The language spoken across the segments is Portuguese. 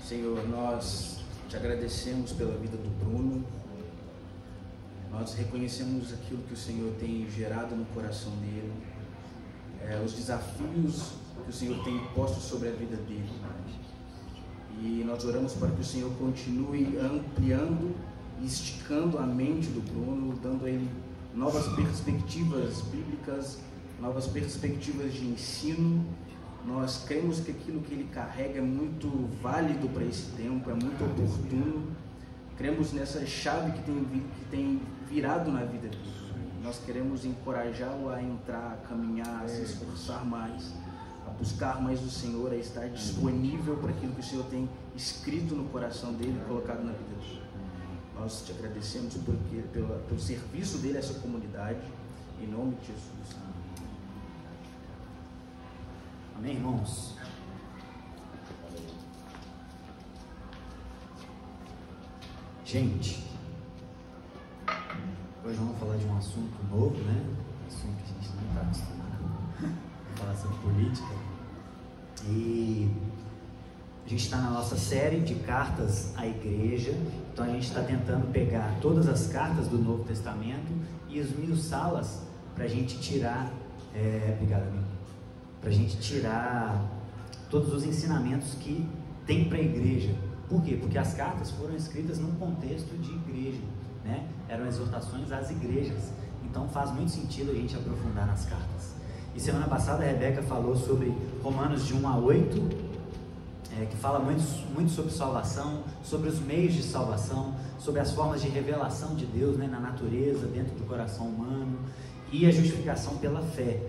Senhor, nós te agradecemos pela vida do Bruno. Nós reconhecemos aquilo que o Senhor tem gerado no coração dele, os desafios que o Senhor tem posto sobre a vida dele. E nós oramos para que o Senhor continue ampliando e esticando a mente do Bruno, dando a ele novas perspectivas bíblicas, novas perspectivas de ensino. Nós cremos que aquilo que ele carrega é muito válido para esse tempo, é muito oportuno. Cremos nessa chave que tem virado na vida dele. Nós queremos encorajá-lo a entrar, a caminhar, a se esforçar mais, a buscar mais o Senhor, a estar disponível para aquilo que o Senhor tem escrito no coração dele e colocado na vida dele. Nós te agradecemos pelo serviço dele a essa comunidade, em nome de Jesus. Amém, irmãos? Gente, hoje vamos falar de um assunto novo, né? Um assunto que a gente não está acostumado a falar sobre política. E a gente está na nossa série de cartas à igreja. Então a gente está tentando pegar todas as cartas do Novo Testamento e esmiuçá-las para a gente tirar, obrigado, amigo, para a gente tirar todos os ensinamentos que tem para a igreja. Por quê? Porque as cartas foram escritas num contexto de igreja, né? Eram exortações às igrejas. Então faz muito sentido a gente aprofundar nas cartas. E semana passada a Rebeca falou sobre Romanos de 1 a 8, que fala muito sobre salvação, sobre os meios de salvação, sobre as formas de revelação de Deus, né, na natureza, dentro do coração humano, e a justificação pela fé.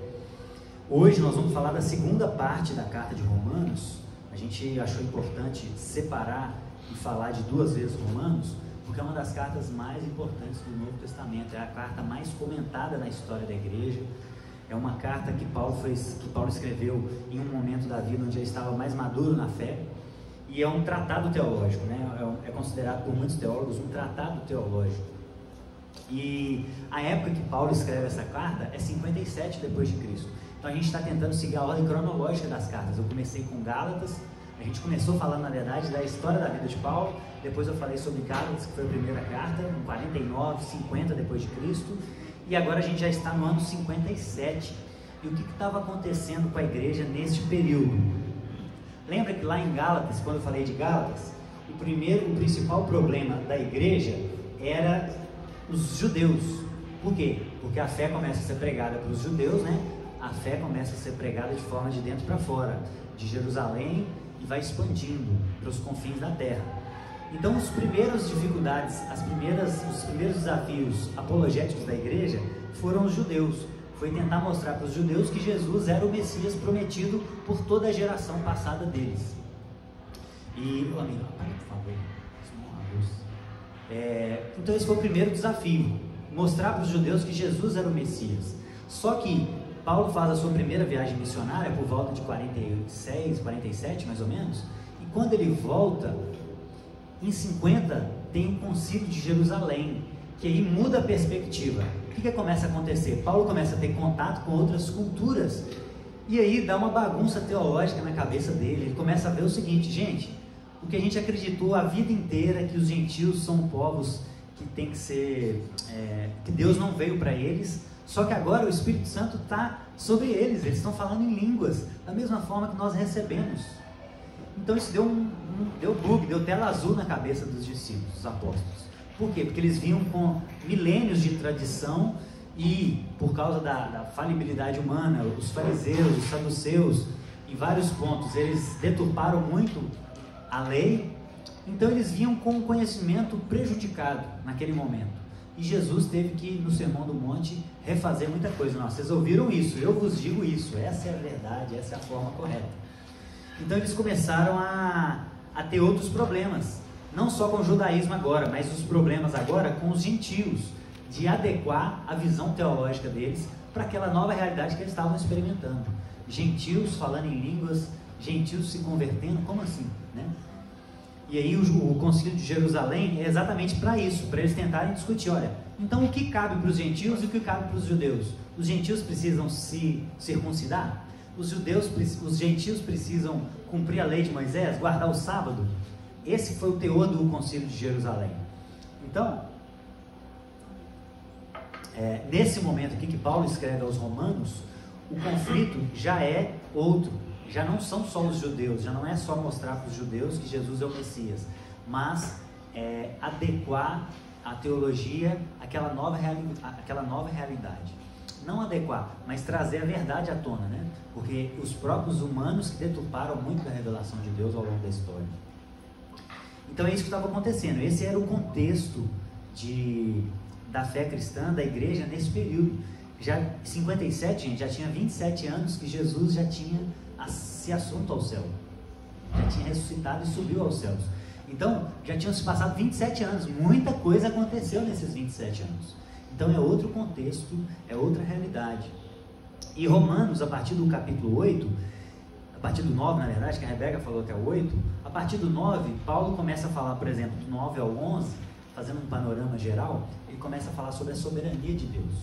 Hoje nós vamos falar da segunda parte da carta de Romanos. A gente achou importante separar e falar de duas vezes Romanos, porque é uma das cartas mais importantes do Novo Testamento, é a carta mais comentada na história da igreja. É uma carta que Paulo escreveu em um momento da vida onde ele estava mais maduro na fé, e é um tratado teológico, né? É considerado por muitos teólogos um tratado teológico. E a época que Paulo escreve essa carta é 57 depois de Cristo. Então a gente está tentando seguir a ordem cronológica das cartas. Eu comecei com Gálatas, a gente começou falando na verdade da história da vida de Paulo, depois eu falei sobre Gálatas, que foi a primeira carta, em 49, 50 depois de Cristo, e agora a gente já está no ano 57. E o que estava acontecendo com a igreja neste período? Lembra que lá em Gálatas, quando eu falei de Gálatas, o principal problema da igreja era os judeus. Por quê? Porque a fé começa a ser pregada para os judeus, né? A fé começa a ser pregada de forma de dentro para fora, de Jerusalém, e vai expandindo para os confins da terra. Então, as primeiras dificuldades, os primeiros desafios apologéticos da igreja foram os judeus. Foi tentar mostrar para os judeus que Jesus era o Messias prometido por toda a geração passada deles. E, amigo, apaga, por favor, então esse foi o primeiro desafio, mostrar para os judeus que Jesus era o Messias. Só que Paulo faz a sua primeira viagem missionária por volta de 46, 47 mais ou menos, e quando ele volta, em 50 tem o concílio de Jerusalém, que aí muda a perspectiva. O que começa a acontecer? Paulo começa a ter contato com outras culturas, e aí dá uma bagunça teológica na cabeça dele. Ele começa a ver o seguinte: gente, o que a gente acreditou a vida inteira, que os gentios são povos que tem que ser, que Deus não veio para eles, só que agora o Espírito Santo está sobre eles estão falando em línguas, da mesma forma que nós recebemos. Então isso deu bug, deu tela azul na cabeça dos discípulos, dos apóstolos. Por quê? Porque eles vinham com milênios de tradição e, por causa da falibilidade humana, os fariseus, os saduceus, em vários pontos, eles deturparam muito a lei. Então eles vinham com um conhecimento prejudicado naquele momento. E Jesus teve que, no Sermão do Monte, refazer muita coisa. Não, vocês ouviram isso, eu vos digo isso, essa é a verdade, essa é a forma correta. Então eles começaram a ter outros problemas, não só com o judaísmo agora, mas os problemas agora com os gentios, de adequar a visão teológica deles para aquela nova realidade que eles estavam experimentando. Gentios falando em línguas, gentios se convertendo, como assim, né? E aí o concílio de Jerusalém é exatamente para isso, para eles tentarem discutir, olha, então o que cabe para os gentios e o que cabe para os judeus? Os gentios precisam se circuncidar? Os gentios precisam cumprir a lei de Moisés, guardar o sábado? esse foi o teor do Concílio de Jerusalém. Então, nesse momento aqui que Paulo escreve aos Romanos, o conflito já é outro. Já não são só os judeus, já não é só mostrar para os judeus que Jesus é o Messias, mas adequar a teologia àquela nova realidade. Não adequar, mas trazer a verdade à tona, né? Porque os próprios humanos que deturparam muito da revelação de Deus ao longo da história. Então é isso que estava acontecendo. Esse era o contexto da fé cristã, da igreja nesse período. Já em 57, gente, já tinha 27 anos que Jesus já tinha se assunto ao céu. Já tinha ressuscitado e subiu aos céus. Então, já tinham se passado 27 anos. Muita coisa aconteceu nesses 27 anos. Então é outro contexto, é outra realidade. E Romanos, a partir do capítulo 8, a partir do 9, na verdade, que a Rebeca falou que é o 8, a partir do 9, Paulo começa a falar, por exemplo, do 9 ao 11, fazendo um panorama geral, ele começa a falar sobre a soberania de Deus.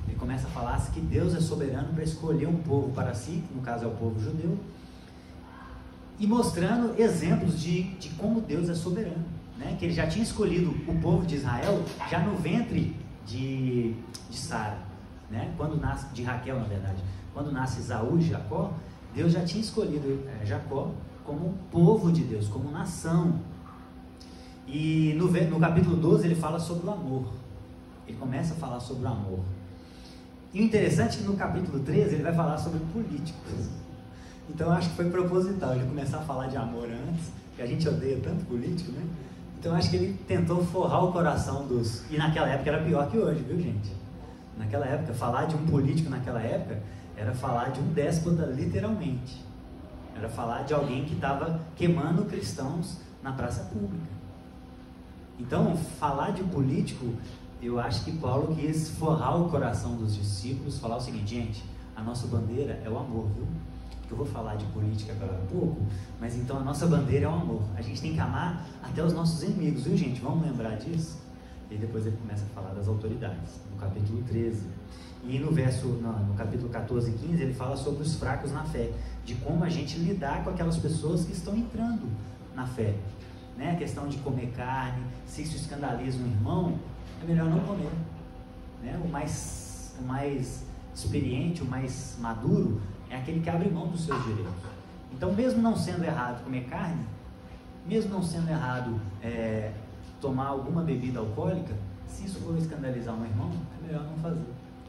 Ele começa a falar que Deus é soberano para escolher um povo para si, que no caso é o povo judeu, e mostrando exemplos de como Deus é soberano, né? Que ele já tinha escolhido o povo de Israel já no ventre de Sara, né? Quando nasce, de Raquel, na verdade, quando nasce Esaú e Jacó, Deus já tinha escolhido Jacó como povo de Deus, como nação. E no capítulo 12 ele fala sobre o amor. Ele começa a falar sobre o amor. E o interessante é que no capítulo 13 ele vai falar sobre políticos. Então eu acho que foi proposital ele começar a falar de amor antes, que a gente odeia tanto político, né? Então eu acho que ele tentou forrar o coração dos... E naquela época era pior que hoje, viu, gente? Naquela época, falar de um político naquela época era falar de um déspota, literalmente. Era falar de alguém que estava queimando cristãos na praça pública. Então, falar de político, eu acho que Paulo quis forrar o coração dos discípulos, falar o seguinte: gente, a nossa bandeira é o amor, viu? Porque eu vou falar de política agora um pouco, mas então a nossa bandeira é o amor. A gente tem que amar até os nossos inimigos, viu, gente? Vamos lembrar disso? E depois ele começa a falar das autoridades, no capítulo 13. E no capítulo 14 e 15, ele fala sobre os fracos na fé, de como a gente lidar com aquelas pessoas que estão entrando na fé, né? A questão de comer carne, se isso escandaliza um irmão, é melhor não comer, né? O mais experiente, o mais maduro, é aquele que abre mão dos seus direitos. Então, mesmo não sendo errado comer carne, mesmo não sendo errado tomar alguma bebida alcoólica, se isso for escandalizar um irmão, é melhor não fazer.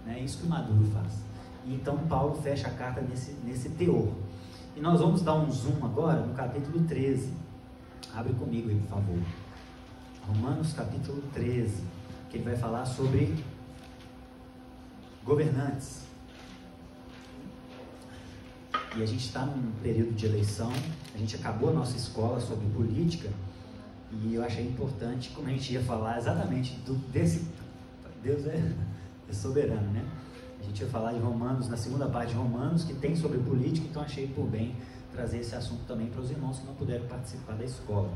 É isso que o maduro faz. E então Paulo fecha a carta nesse teor. E nós vamos dar um zoom agora no capítulo 13. Abre comigo aí, por favor. Romanos capítulo 13, que ele vai falar sobre governantes. E a gente está num período de eleição, a gente acabou a nossa escola sobre política, e eu achei importante, como a gente ia falar exatamente desse... Deus é soberano, né? A gente ia falar de Romanos, na segunda parte de Romanos, que tem sobre política, então achei por bem trazer esse assunto também para os irmãos que não puderam participar da escola.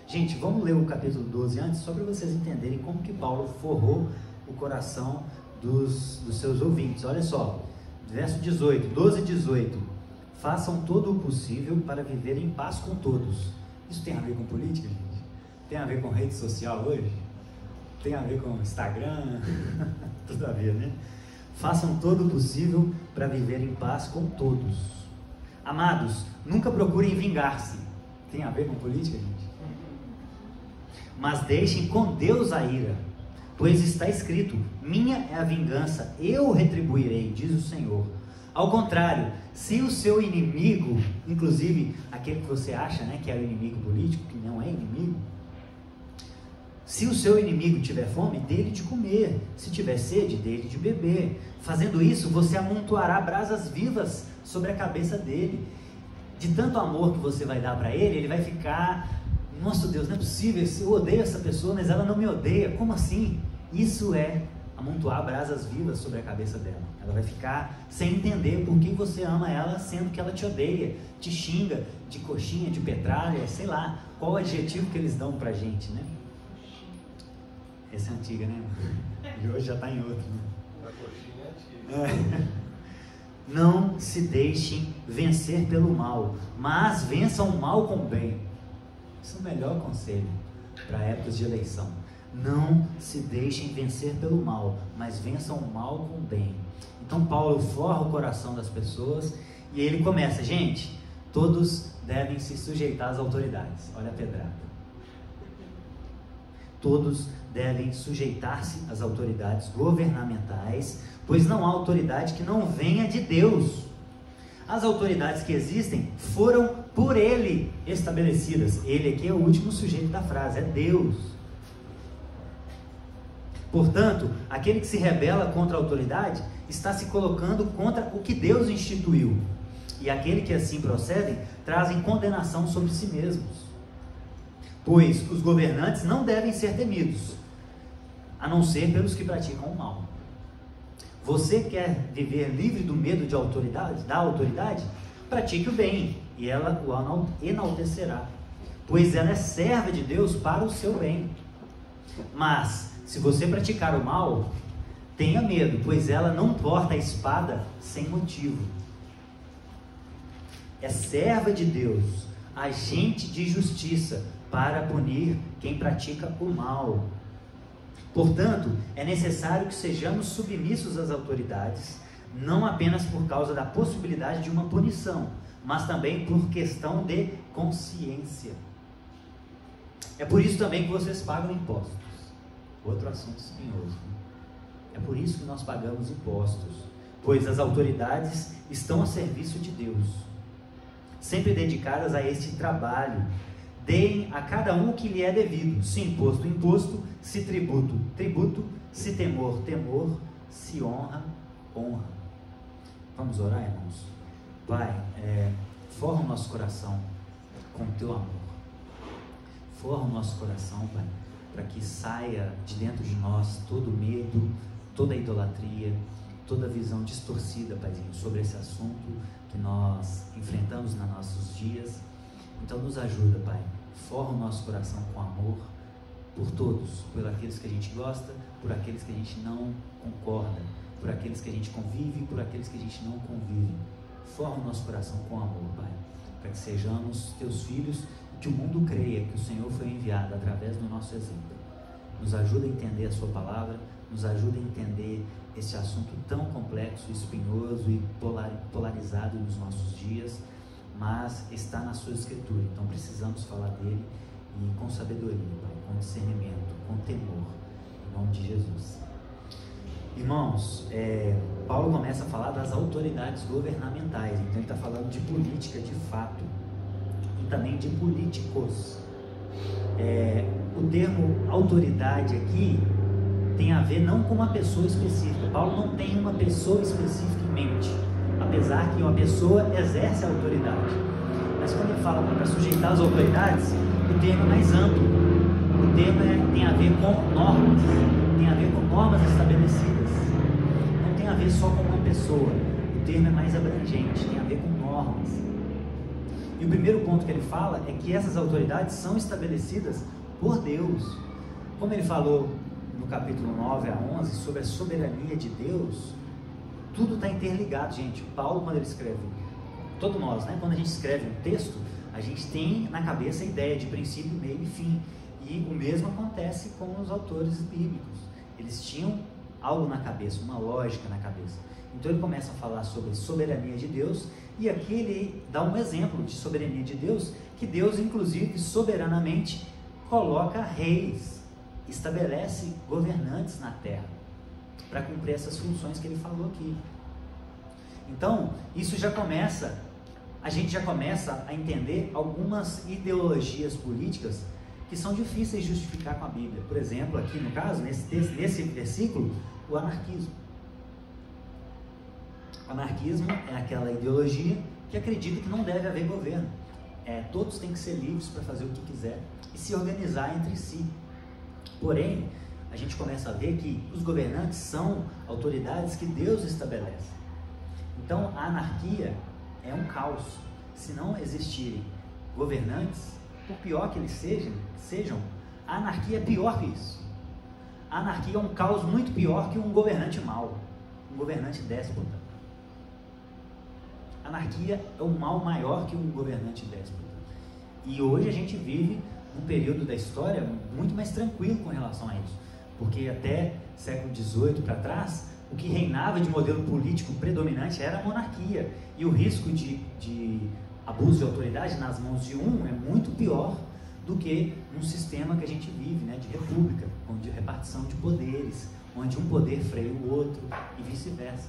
Gente, vamos ler o capítulo 12 antes, só para vocês entenderem como que Paulo forrou o coração dos seus ouvintes. Olha só, verso 18, 12 e 18. Façam todo o possível para viver em paz com todos. Isso tem a ver com política, gente? Tem a ver com rede social hoje? Tem a ver com Instagram? Tudo a ver, né? Façam todo o possível para viver em paz com todos. Amados, nunca procurem vingar-se. Tem a ver com política, gente? Mas deixem com Deus a ira, pois está escrito: minha é a vingança, eu retribuirei, diz o Senhor. Ao contrário, se o seu inimigo, inclusive aquele que você acha, né, que é o inimigo político, que não é inimigo, se o seu inimigo tiver fome, dê-lhe de comer, se tiver sede, dê-lhe de beber. Fazendo isso, você amontoará brasas vivas sobre a cabeça dele. De tanto amor que você vai dar para ele, ele vai ficar: nossa Deus, não é possível, eu odeio essa pessoa, mas ela não me odeia, como assim? Isso é amontoar brasas vivas sobre a cabeça dela. Ela vai ficar sem entender por que você ama ela, sendo que ela te odeia, te xinga de coxinha, de petralha, sei lá, qual o adjetivo que eles dão pra gente, né? Essa é antiga, né? E hoje já está em outro, né? A coxinha é antiga. Não se deixem vencer pelo mal, mas vençam o mal com o bem. Esse é o melhor conselho para épocas de eleição. Não se deixem vencer pelo mal, mas vençam o mal com o bem. Então Paulo forra o coração das pessoas e ele começa, gente, todos devem se sujeitar às autoridades. Olha a pedrada. Todos devem sujeitar-se às autoridades governamentais, pois não há autoridade que não venha de Deus. As autoridades que existem foram por Ele estabelecidas. Ele aqui é o último sujeito da frase, é Deus. Portanto, aquele que se rebela contra a autoridade está se colocando contra o que Deus instituiu. E aquele que assim procedem trazem condenação sobre si mesmos. Pois os governantes não devem ser temidos, a não ser pelos que praticam o mal. Você quer viver livre do medo de autoridade, da autoridade? Pratique o bem, e ela o enaltecerá, pois ela é serva de Deus para o seu bem. Mas, se você praticar o mal, tenha medo, pois ela não porta a espada sem motivo. É serva de Deus, agente de justiça, para punir quem pratica o mal. Portanto, é necessário que sejamos submissos às autoridades, não apenas por causa da possibilidade de uma punição, mas também por questão de consciência. É por isso também que vocês pagam impostos. Outro assunto espinhoso. É por isso que nós pagamos impostos, pois as autoridades estão a serviço de Deus, sempre dedicadas a este trabalho. Deem a cada um o que lhe é devido, se imposto, imposto, se tributo, tributo, se temor, temor, se honra, honra. Vamos orar, irmãos? Pai, forra o nosso coração com o teu amor. Forra o nosso coração, Pai, para que saia de dentro de nós todo medo, toda idolatria, toda visão distorcida, Paizinho, sobre esse assunto que nós enfrentamos nos nossos dias. Então nos ajuda, Pai, forra o nosso coração com amor por todos, por aqueles que a gente gosta, por aqueles que a gente não concorda, por aqueles que a gente convive, por aqueles que a gente não convive. Forra o nosso coração com amor, Pai, para que sejamos teus filhos e que o mundo creia que o Senhor foi enviado através do nosso exemplo. Nos ajuda a entender a sua palavra, nos ajuda a entender esse assunto tão complexo, espinhoso e polarizado nos nossos dias, mas está na sua escritura, então precisamos falar dele e com sabedoria, Pai, com discernimento, com temor, em nome de Jesus. Irmãos, Paulo começa a falar das autoridades governamentais, então ele está falando de política de fato e também de políticos. O termo autoridade aqui tem a ver não com uma pessoa específica. Paulo não tem uma pessoa específica em mente, apesar que uma pessoa exerce a autoridade. Mas quando ele fala para sujeitar as autoridades, o termo é mais amplo. O termo tem a ver com normas, tem a ver com normas estabelecidas. Não tem a ver só com uma pessoa. O termo é mais abrangente, tem a ver com normas. E o primeiro ponto que ele fala é que essas autoridades são estabelecidas por Deus. Como ele falou no capítulo 9 a 11 sobre a soberania de Deus, tudo está interligado, gente. Paulo, quando ele escreve, todos nós, né? Quando a gente escreve um texto, a gente tem na cabeça a ideia de princípio, meio e fim. E o mesmo acontece com os autores bíblicos. Eles tinham algo na cabeça, uma lógica na cabeça. Então ele começa a falar sobre soberania de Deus, e aqui ele dá um exemplo de soberania de Deus, que Deus, inclusive, soberanamente coloca reis, estabelece governantes na terra, para cumprir essas funções que ele falou aqui. Então, isso já começa, a gente já começa a entender algumas ideologias políticas que são difíceis de justificar com a Bíblia. Por exemplo, aqui no caso, nesse versículo, o anarquismo. O anarquismo é aquela ideologia que acredita que não deve haver governo. Todos têm que ser livres para fazer o que quiser e se organizar entre si. Porém, a gente começa a ver que os governantes são autoridades que Deus estabelece. Então, a anarquia é um caos. Se não existirem governantes, por pior que eles sejam, a anarquia é pior que isso. A anarquia é um caos muito pior que um governante mau, um governante déspota. A anarquia é um mal maior que um governante déspota. E hoje a gente vive um período da história muito mais tranquilo com relação a isso, porque até século XVIII para trás, o que reinava de modelo político predominante era a monarquia, e o risco de abuso de autoridade nas mãos de um é muito pior do que um sistema que a gente vive, né, de república, onde repartição de poderes, onde um poder freia o outro e vice-versa.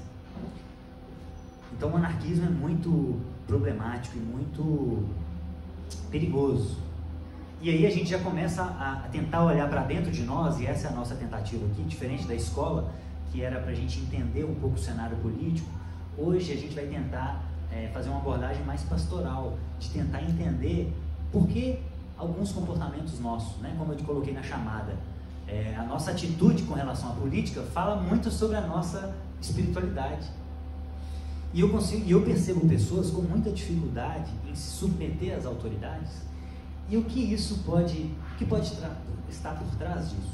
Então o monarquismo é muito problemático e muito perigoso. E aí a gente já começa a tentar olhar para dentro de nós, e essa é a nossa tentativa aqui, diferente da escola, que era para a gente entender um pouco o cenário político. Hoje a gente vai tentar fazer uma abordagem mais pastoral, de tentar entender por que alguns comportamentos nossos, né, como eu te coloquei na chamada, a nossa atitude com relação à política fala muito sobre a nossa espiritualidade. E eu percebo pessoas com muita dificuldade em se submeter às autoridades. E o que isso pode estar por trás disso?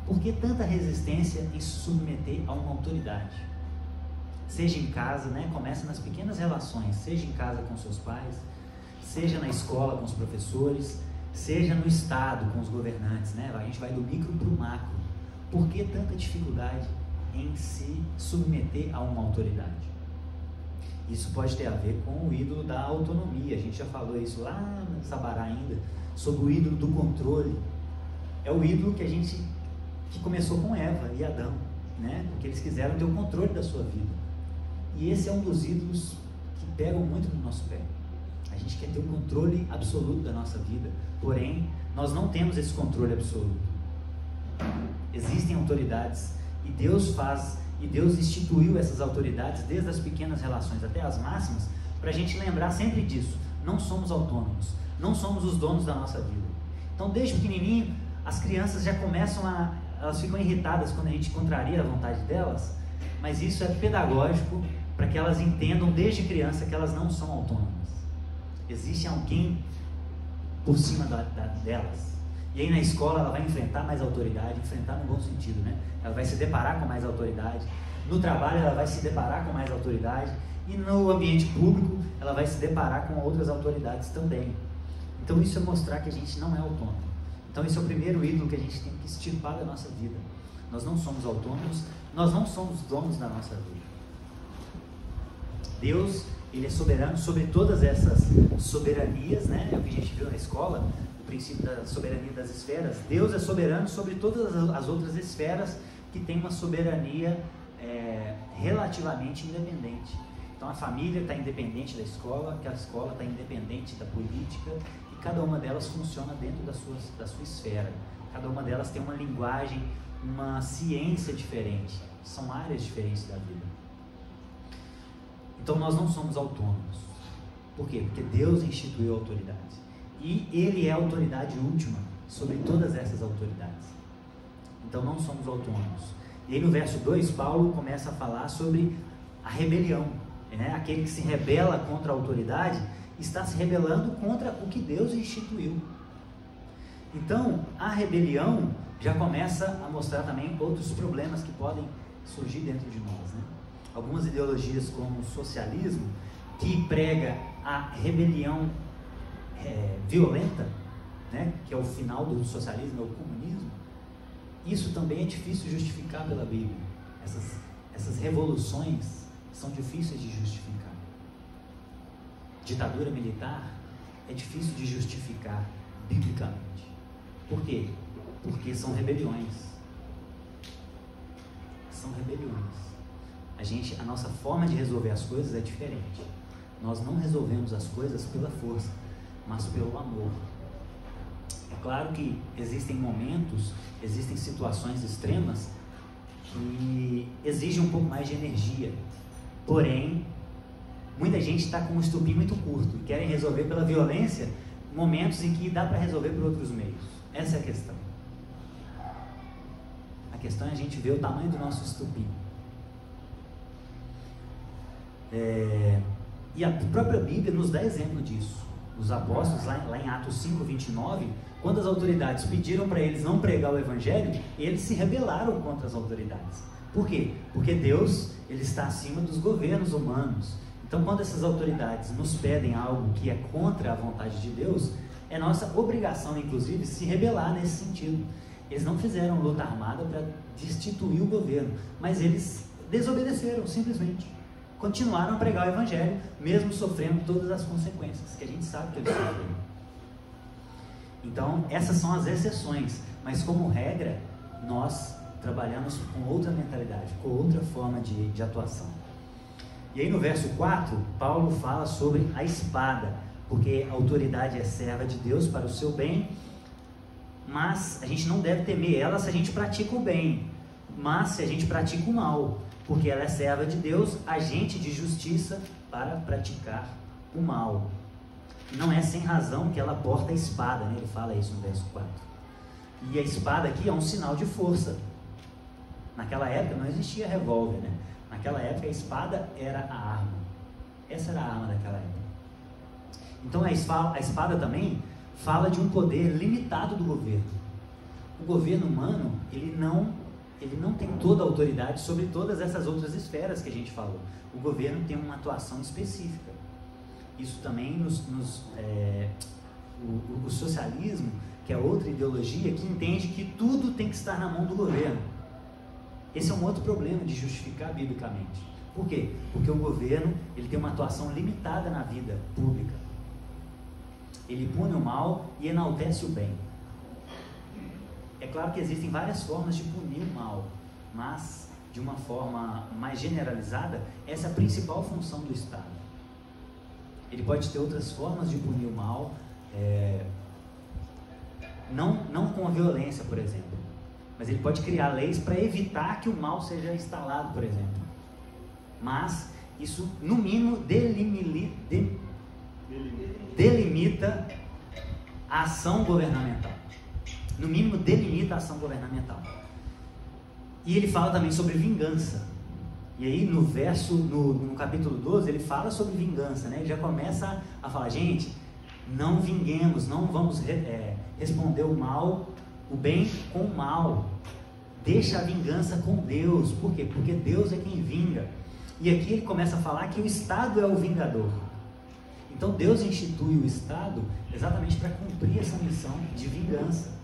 Por que tanta resistência em se submeter a uma autoridade? Seja em casa, né? Começa nas pequenas relações, seja em casa com seus pais, seja na escola com os professores, seja no Estado com os governantes, né? A gente vai do micro para o macro. Por que tanta dificuldade em se submeter a uma autoridade? Isso pode ter a ver com o ídolo da autonomia. A gente já falou isso lá no Sabará ainda, sobre o ídolo do controle. É o ídolo que começou com Eva e Adão, né? Porque eles quiseram ter o controle da sua vida. E esse é um dos ídolos que pegam muito no nosso pé. A gente quer ter o controle absoluto da nossa vida, porém, nós não temos esse controle absoluto. Existem autoridades e Deus instituiu essas autoridades, desde as pequenas relações até as máximas, para a gente lembrar sempre disso. Não somos autônomos, não somos os donos da nossa vida. Então, desde pequenininho, as crianças já elas ficam irritadas quando a gente contraria a vontade delas, mas isso é pedagógico para que elas entendam desde criança que elas não são autônomas. Existe alguém por cima delas. E aí na escola ela vai enfrentar mais autoridade, enfrentar no bom sentido, né? Ela vai se deparar com mais autoridade. No trabalho ela vai se deparar com mais autoridade. E no ambiente público ela vai se deparar com outras autoridades também. Então isso é mostrar que a gente não é autônomo. Então esse é o primeiro ídolo que a gente tem que extirpar da nossa vida. Nós não somos autônomos, nós não somos donos da nossa vida. Deus, Ele é soberano sobre todas essas soberanias, né? É o que a gente viu na escola, o princípio da soberania das esferas. Deus é soberano sobre todas as outras esferas que têm uma soberania relativamente independente. Então a família está independente da escola, que a escola está independente da política, e cada uma delas funciona dentro da sua esfera. Cada uma delas tem uma linguagem, uma ciência diferente, são áreas diferentes da vida. Então nós não somos autônomos. Por quê? Porque Deus instituiu a autoridade. E Ele é a autoridade última sobre todas essas autoridades. Então não somos autônomos. E aí no verso 2, Paulo começa a falar sobre a rebelião. Né? Aquele que se rebela contra a autoridade está se rebelando contra o que Deus instituiu. Então a rebelião já começa a mostrar também outros problemas que podem surgir dentro de nós, né? Algumas ideologias como o socialismo, que prega a rebelião violenta, né? Que é o final do socialismo, é o comunismo. Isso também é difícil de justificar pela Bíblia. Essas revoluções são difíceis de justificar. Ditadura militar é difícil de justificar biblicamente. Por quê? Porque são rebeliões. São rebeliões. A nossa forma de resolver as coisas é diferente. Nós não resolvemos as coisas pela força, mas pelo amor. É claro que existem momentos, existem situações extremas que exigem um pouco mais de energia. Porém, muita gente está com um estupim muito curto e querem resolver pela violência momentos em que dá para resolver por outros meios. Essa é a questão. A questão é a gente ver o tamanho do nosso estupim. E a própria Bíblia nos dá exemplo disso. Os apóstolos, lá em Atos 5:29, quando as autoridades pediram para eles não pregar o Evangelho, eles se rebelaram contra as autoridades. Por quê? Porque Deus, Ele está acima dos governos humanos. Então, quando essas autoridades nos pedem algo que é contra a vontade de Deus, É nossa obrigação, inclusive, se rebelar nesse sentido. Eles não fizeram luta armada para destituir o governo, mas eles desobedeceram, simplesmente. Continuaram a pregar o evangelho, mesmo sofrendo todas as consequências, que a gente sabe que eles sofreram. Então, essas são as exceções, mas como regra, nós trabalhamos com outra mentalidade, com outra forma de atuação. E aí no verso 4, Paulo fala sobre a espada, porque a autoridade é serva de Deus para o seu bem, mas a gente não deve temer ela se a gente pratica o bem, mas se a gente pratica o mal, porque ela é serva de Deus, agente de justiça para praticar o mal. Não é sem razão que ela porta a espada, né? Ele fala isso no verso 4. E a espada aqui é um sinal de força. Naquela época não existia revólver, né? Naquela época a espada era a arma. Essa era a arma daquela época. Então a espada também fala de um poder limitado do governo. O governo humano, ele não tem toda a autoridade sobre todas essas outras esferas que a gente falou. O governo tem uma atuação específica. Isso também o socialismo, que é outra ideologia, que entende que tudo tem que estar na mão do governo. Esse é um outro problema de justificar biblicamente. Por quê? Porque o governo ele tem uma atuação limitada na vida pública. Ele pune o mal e enaltece o bem. É claro que existem várias formas de punir o mal, mas de uma forma mais generalizada, essa é a principal função do Estado. Ele pode ter outras formas de punir o mal, não com a violência, por exemplo, mas ele pode criar leis para evitar que o mal seja instalado, por exemplo. Mas isso, no mínimo, delimita a ação governamental. No mínimo, delimita a ação governamental. E ele fala também sobre vingança. E aí no capítulo 12, ele fala sobre vingança, né? Ele já começa a falar, gente, não vinguemos, não vamos responder o bem com o mal. Deixa a vingança com Deus. Por quê? Porque Deus é quem vinga. E aqui ele começa a falar que o Estado é o vingador. Então Deus institui o Estado exatamente para cumprir essa missão de vingança.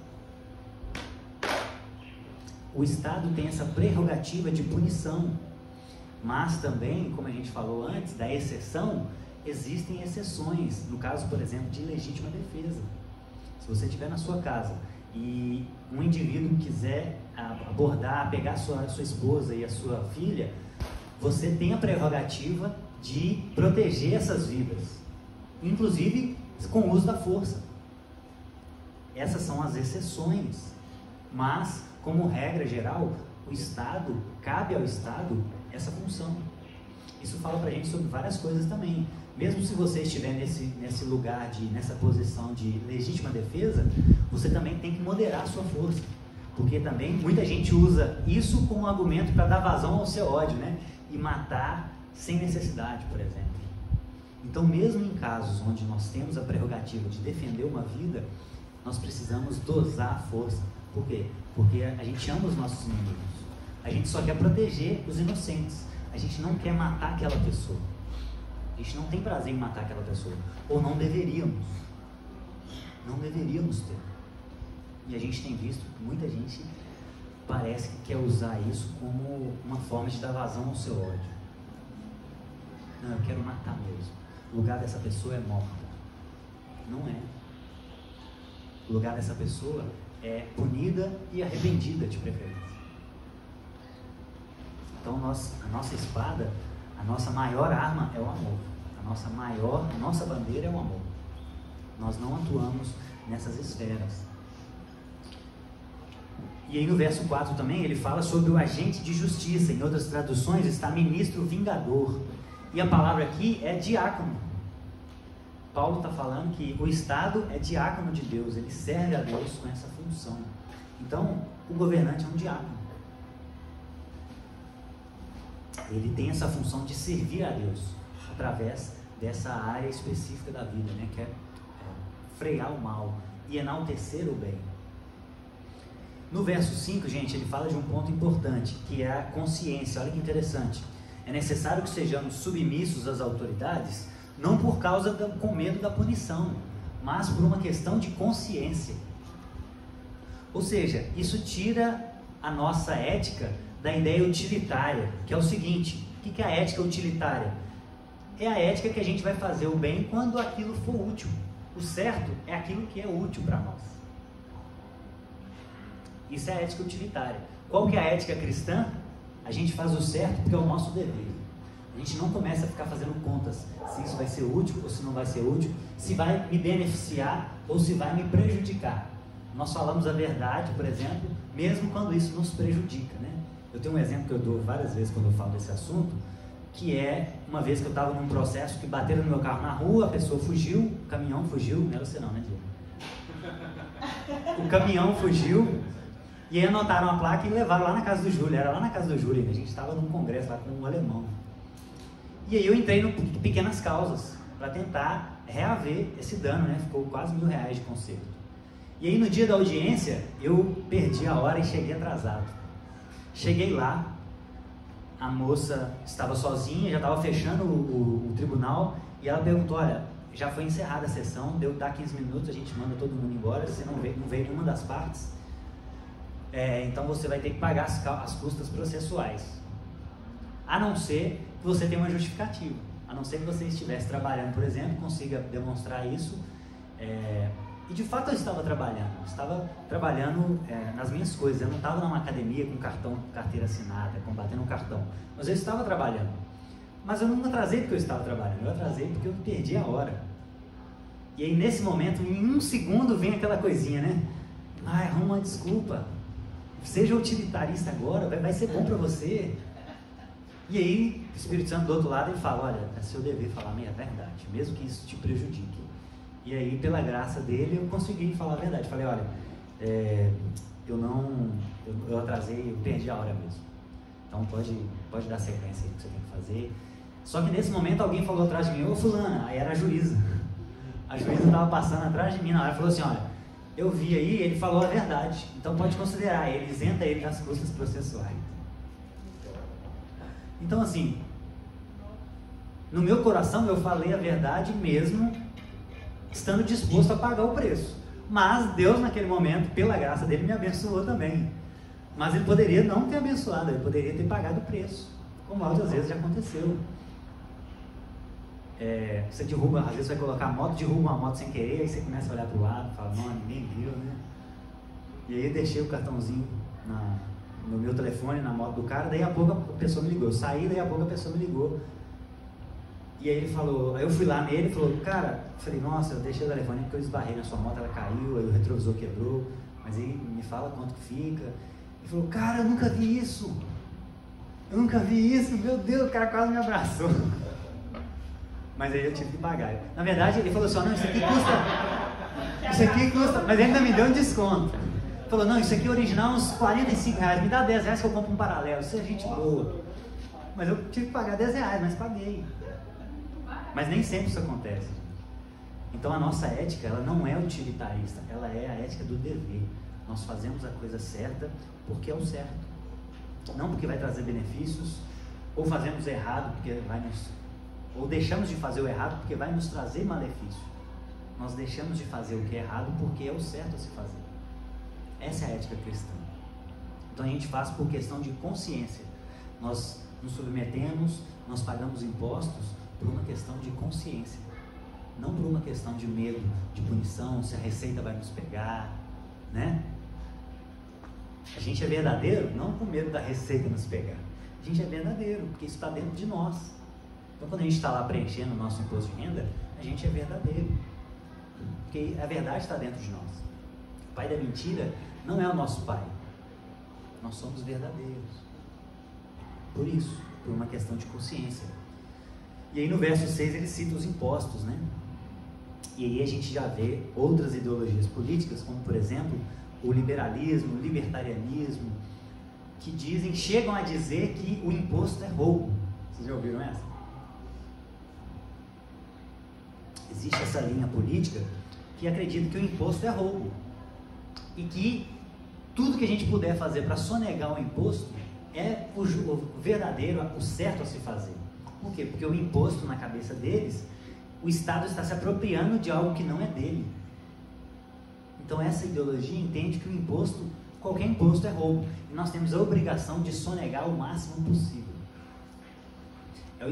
O Estado tem essa prerrogativa de punição, mas também, como a gente falou antes, da exceção, existem exceções. No caso, por exemplo, de legítima defesa. Se você estiver na sua casa e um indivíduo quiser abordar, pegar a sua esposa e a sua filha, você tem a prerrogativa de proteger essas vidas, inclusive com o uso da força. Essas são as exceções, mas como regra geral, cabe ao Estado essa função. Isso fala pra gente sobre várias coisas também. Mesmo se você estiver nesse lugar, nessa posição de legítima defesa, você também tem que moderar a sua força. Porque também muita gente usa isso como argumento para dar vazão ao seu ódio, né? E matar sem necessidade, por exemplo. Então, mesmo em casos onde nós temos a prerrogativa de defender uma vida, nós precisamos dosar a força. Por quê? Porque a gente ama os nossos inimigos. A gente só quer proteger os inocentes. A gente não quer matar aquela pessoa. A gente não tem prazer em matar aquela pessoa. Ou não deveríamos. Não deveríamos ter. E a gente tem visto que muita gente parece que quer usar isso como uma forma de dar vazão ao seu ódio. Não, eu quero matar mesmo. O lugar dessa pessoa é morta. Não é. O lugar dessa pessoa é punida e arrependida, de preferência. Então a nossa espada, a nossa maior arma é o amor. A nossa bandeira é o amor. Nós não atuamos nessas esferas. E aí no verso 4 também ele fala sobre o agente de justiça. Em outras traduções está ministro vingador. E a palavra aqui é diácono. Paulo está falando que o Estado é diácono de Deus. Ele serve a Deus com essa função. Então o governante é um diácono. Ele tem essa função de servir a Deus através dessa área específica da vida, né? Que é frear o mal e enaltecer o bem. No verso 5, gente, ele fala de um ponto importante, que é a consciência. Olha que interessante. É necessário que sejamos submissos às autoridades, não por causa com medo da punição, mas por uma questão de consciência. Ou seja, isso tira a nossa ética da ideia utilitária, que é o seguinte: o que é a ética utilitária? É a ética que a gente vai fazer o bem quando aquilo for útil. O certo é aquilo que é útil para nós. Isso é a ética utilitária. Qual que é a ética cristã? A gente faz o certo porque é o nosso dever. A gente não começa a ficar fazendo contas se isso vai ser útil ou se não vai ser útil, se vai me beneficiar ou se vai me prejudicar. Nós falamos a verdade, por exemplo, mesmo quando isso nos prejudica, né? Eu tenho um exemplo que eu dou várias vezes quando eu falo desse assunto, que é uma vez que eu estava num processo que bateram no meu carro na rua, a pessoa fugiu, o caminhão fugiu, não era você não, né, Diego? O caminhão fugiu, e aí anotaram a placa e levaram lá na casa do Júlio. Era lá na casa do Júlio ainda, a gente estava num congresso lá com um alemão. E aí eu entrei no Pequenas Causas para tentar reaver esse dano, né? Ficou quase R$1.000 de conserto. E aí no dia da audiência eu perdi a hora e cheguei atrasado. Cheguei lá, a moça estava sozinha, já estava fechando o tribunal, e ela perguntou: olha, já foi encerrada a sessão, deu 15 minutos, a gente manda todo mundo embora, se não veio nenhuma das partes, então você vai ter que pagar as custas processuais, a não ser que você tenha uma justificativa, a não ser que você estivesse trabalhando, por exemplo, consiga demonstrar isso. E de fato eu estava trabalhando nas minhas coisas. Eu não estava numa academia com carteira assinada, combatendo um cartão, mas eu estava trabalhando. Mas eu não atrasei porque eu estava trabalhando, eu atrasei porque eu perdi a hora. E aí nesse momento, em um segundo, vem aquela coisinha, né? Arruma uma desculpa, seja utilitarista agora, vai ser bom para você. E aí o Espírito Santo do outro lado, ele fala: olha, é seu dever falar a minha verdade, mesmo que isso te prejudique. E aí, pela graça dele, eu consegui falar a verdade. Falei: olha, eu atrasei, eu perdi a hora mesmo. Então pode dar sequência aí que você tem que fazer. Só que nesse momento alguém falou atrás de mim: ô fulana, aí era a juíza. A juíza estava passando atrás de mim na hora e falou assim: olha, eu vi aí, ele falou a verdade, então pode considerar, ele isenta ele das custas processuais. Então assim, no meu coração eu falei a verdade mesmo estando disposto a pagar o preço. Mas Deus naquele momento, pela graça dele, me abençoou também. Mas ele poderia não ter abençoado, ele poderia ter pagado o preço, como outras vezes já aconteceu. Você derruba, às vezes vai colocar a moto, derruba uma moto sem querer, aí você começa a olhar para o lado, fala: não, ninguém viu, né? E aí eu deixei o cartãozinho no meu telefone, na moto do cara, daí a pouco a pessoa me ligou. Eu saí, daí a pouco a pessoa me ligou. E aí ele falou, aí eu fui lá nele e falou: cara, eu falei: nossa, eu deixei o telefone porque eu esbarrei na sua moto, ela caiu, aí o retrovisor quebrou, mas aí me fala quanto que fica. Ele falou: cara, eu nunca vi isso, meu Deus, o cara quase me abraçou. Mas aí eu tive que pagar. Na verdade ele falou assim: não, isso aqui custa, mas ele ainda me deu um desconto. Ele falou: não, isso aqui original uns R$45, me dá R$10 que eu compro um paralelo, isso é gente boa. Mas eu tive que pagar R$10, mas paguei. Mas nem sempre isso acontece. Então a nossa ética, ela não é utilitarista, ela é a ética do dever. Nós fazemos a coisa certa porque é o certo, não porque vai trazer benefícios, ou fazemos errado porque ou deixamos de fazer o errado porque vai nos trazer malefício. Nós deixamos de fazer o que é errado porque é o certo a se fazer. Essa é a ética cristã. Então a gente faz por questão de consciência. Nós nos submetemos, nós pagamos impostos por uma questão de consciência, não por uma questão de medo, de punição, se a receita vai nos pegar, né? A gente é verdadeiro não com medo da receita nos pegar, a gente é verdadeiro porque isso está dentro de nós. Então quando a gente está lá preenchendo o nosso imposto de renda, a gente é verdadeiro, porque a verdade está dentro de nós. O pai da mentira não é o nosso pai, nós somos verdadeiros, por isso, por uma questão de consciência. E aí no verso 6 ele cita os impostos, né? E aí a gente já vê outras ideologias políticas, como por exemplo o liberalismo, o libertarianismo, que chegam a dizer que o imposto é roubo. Vocês já ouviram essa? Existe essa linha política que acredita que o imposto é roubo e que tudo que a gente puder fazer para sonegar o imposto é o verdadeiro, o certo a se fazer. Por quê? Porque o imposto na cabeça deles o Estado está se apropriando de algo que não é dele. Então essa ideologia entende que o imposto, qualquer imposto é roubo, e nós temos a obrigação de sonegar o máximo possível. É o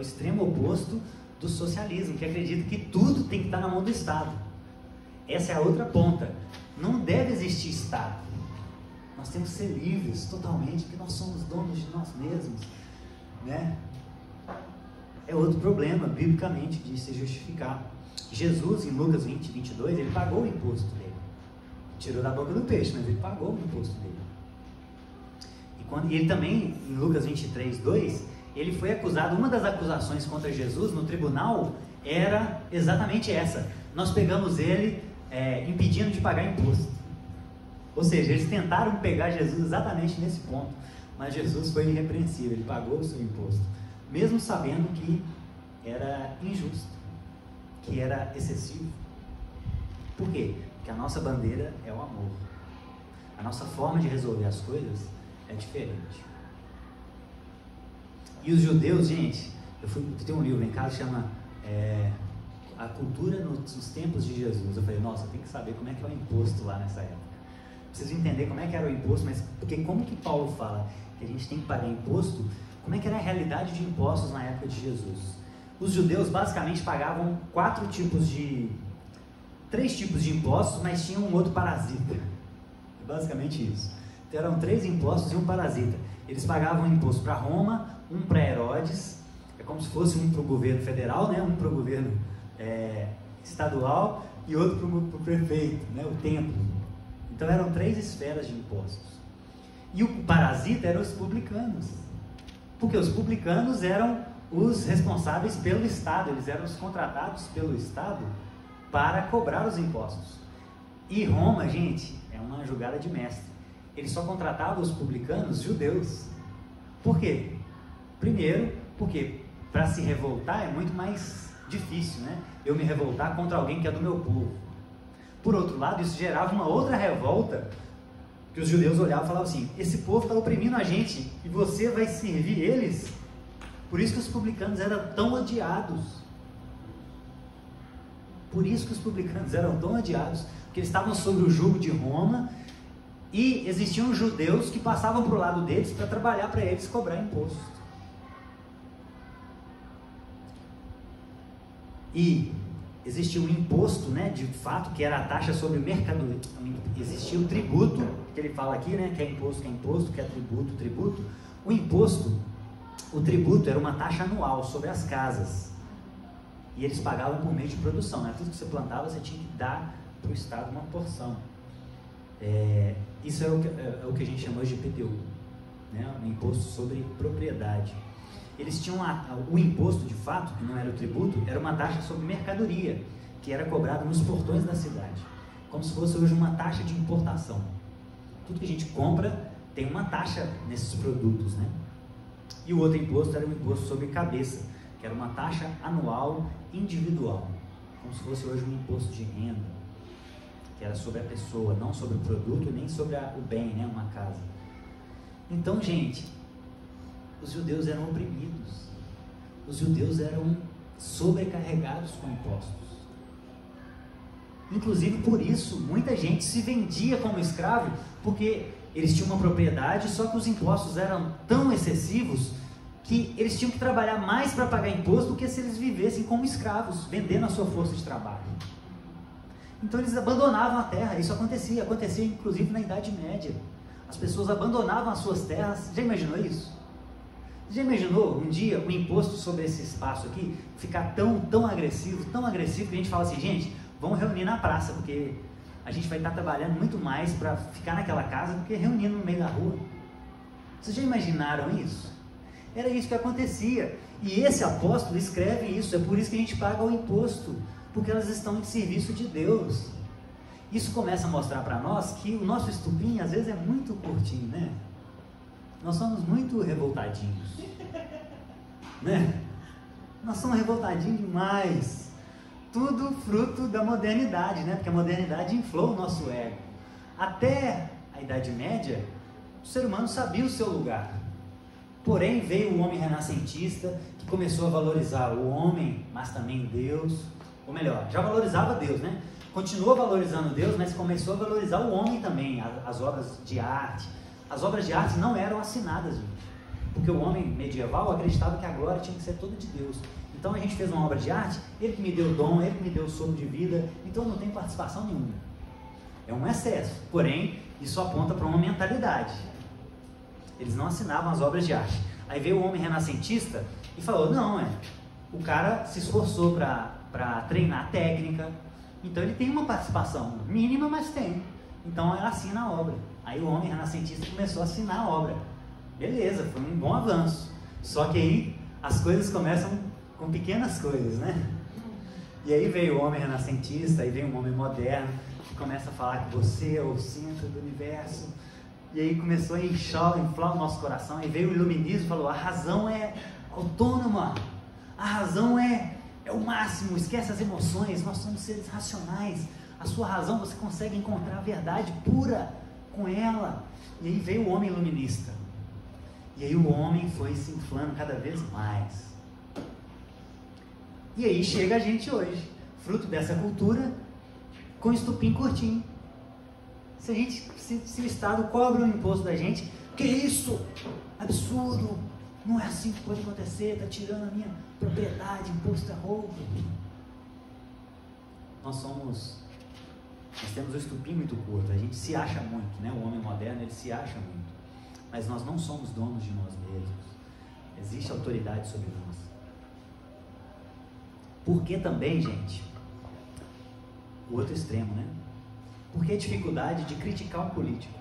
extremo oposto do socialismo, que acredita que tudo tem que estar na mão do Estado. Essa é a outra ponta. Não deve existir Estado. Nós temos que ser livres totalmente, porque nós somos donos de nós mesmos, né? É outro problema, biblicamente, de se justificar. Jesus, em Lucas 20, 22, ele pagou o imposto dele. Tirou da boca do peixe, mas ele pagou o imposto dele. E ele também, em Lucas 23, 2, ele foi acusado, uma das acusações contra Jesus no tribunal era exatamente essa. Nós pegamos ele impedindo de pagar imposto. Ou seja, eles tentaram pegar Jesus exatamente nesse ponto, mas Jesus foi irrepreensível, ele pagou o seu imposto, mesmo sabendo que era injusto, que era excessivo. Por quê? Porque a nossa bandeira é o amor. A nossa forma de resolver as coisas é diferente. E os judeus, gente, eu tenho um livro em casa que chama A Cultura nos Tempos de Jesus. Eu falei, nossa, tem que saber como é que é o imposto lá nessa época. Preciso entender como é que era o imposto, mas porque como que Paulo fala que a gente tem que pagar imposto, como é que era a realidade de impostos na época de Jesus? Os judeus basicamente pagavam três tipos de impostos, mas tinham um outro parasita. É basicamente isso. Então eram 3 impostos e um parasita. Eles pagavam um imposto para Roma, um para Herodes, é como se fosse um para o governo federal, né? Um para o governo estadual e outro para o prefeito, né? O templo. Então eram 3 esferas de impostos. E o parasita eram os publicanos. Porque os publicanos eram os responsáveis pelo Estado, eles eram os contratados pelo Estado para cobrar os impostos. E Roma, gente, é uma jogada de mestre. Ele só contratava os publicanos judeus. Por quê? Primeiro, porque para se revoltar é muito mais difícil, né? Eu me revoltar contra alguém que é do meu povo. Por outro lado, isso gerava uma outra revolta, que os judeus olhavam e falavam assim, esse povo está oprimindo a gente, e você vai servir eles? Por isso que os publicanos eram tão odiados. Por isso que os publicanos eram tão odiados, porque eles estavam sob o jugo de Roma, e existiam judeus que passavam para o lado deles para trabalhar para eles cobrar imposto. E existia um imposto, né, de fato, que era a taxa sobre mercadoria. Existia o tributo, que ele fala aqui, né, que é imposto, que é tributo, tributo. O tributo era uma taxa anual sobre as casas. E eles pagavam por meio de produção, né? Tudo que você plantava, você tinha que dar para o Estado uma porção. Isso é o que a gente chama hoje de IPTU, né? Um imposto sobre propriedade. Eles tinham o imposto, de fato, que não era o tributo, era uma taxa sobre mercadoria, que era cobrada nos portões da cidade, como se fosse hoje uma taxa de importação. Tudo que a gente compra tem uma taxa nesses produtos, né? E o outro imposto era o imposto sobre cabeça, que era uma taxa anual individual, como se fosse hoje um imposto de renda, que era sobre a pessoa, não sobre o produto, nem sobre o bem, né? Uma casa. Então, gente, os judeus eram oprimidos, os judeus eram sobrecarregados com impostos. Inclusive por isso, muita gente se vendia como escravo, porque eles tinham uma propriedade, só que os impostos eram tão excessivos que eles tinham que trabalhar mais para pagar imposto do que se eles vivessem como escravos, vendendo a sua força de trabalho. Então eles abandonavam a terra. Isso acontecia inclusive na Idade Média. As pessoas abandonavam as suas terras. Já imaginou isso? Já imaginou um dia o imposto sobre esse espaço aqui ficar tão agressivo, que a gente fala assim, gente, vamos reunir na praça, porque a gente vai estar trabalhando muito mais para ficar naquela casa do que reunindo no meio da rua. Vocês já imaginaram isso? Era isso que acontecia. E esse apóstolo escreve isso, é por isso que a gente paga o imposto, porque elas estão em serviço de Deus. Isso começa a mostrar para nós que o nosso estupim às vezes é muito curtinho, né? Nós somos muito revoltadinhos, né? Nós somos revoltadinhos demais. Tudo fruto da modernidade, né? Porque a modernidade inflou o nosso ego. Até a Idade Média, o ser humano sabia o seu lugar. Porém, veio o homem renascentista que começou a valorizar o homem, mas também Deus. Ou melhor, já valorizava Deus, né? Continuou valorizando Deus, mas começou a valorizar o homem também, as obras de arte. As obras de arte não eram assinadas, gente, porque o homem medieval acreditava que a glória tinha que ser toda de Deus. Então a gente fez uma obra de arte, ele que me deu o dom, ele que me deu o sopro de vida, então eu não tenho participação nenhuma. É um excesso, porém, isso aponta para uma mentalidade. Eles não assinavam as obras de arte. Aí veio o homem renascentista e falou, não, o cara se esforçou para treinar técnica, então ele tem uma participação mínima, mas tem. Então ele assina a obra. Aí o homem renascentista começou a assinar a obra. Beleza, foi um bom avanço. Só que aí as coisas começam com pequenas coisas, né? E aí veio o homem renascentista, aí veio um homem moderno, que começa a falar que você é o centro do universo. E aí começou a inflar o nosso coração. Aí veio o iluminismo e falou, a razão é autônoma, a razão é o máximo, esquece as emoções, nós somos seres racionais, a sua razão você consegue encontrar a verdade pura com ela. E aí veio o homem iluminista, e aí o homem foi se inflando cada vez mais, e aí chega a gente hoje, fruto dessa cultura, com estupim curtinho. Se o Estado cobra o imposto da gente, que isso? Absurdo! Não é assim que pode acontecer, está tirando a minha propriedade, imposto é roubo. Nós temos o estupim muito curto, a gente se acha muito, né? O homem moderno, ele se acha muito, mas nós não somos donos de nós mesmos, existe autoridade sobre nós. Por que também, gente, o outro extremo, né? Por que a dificuldade de criticar um político?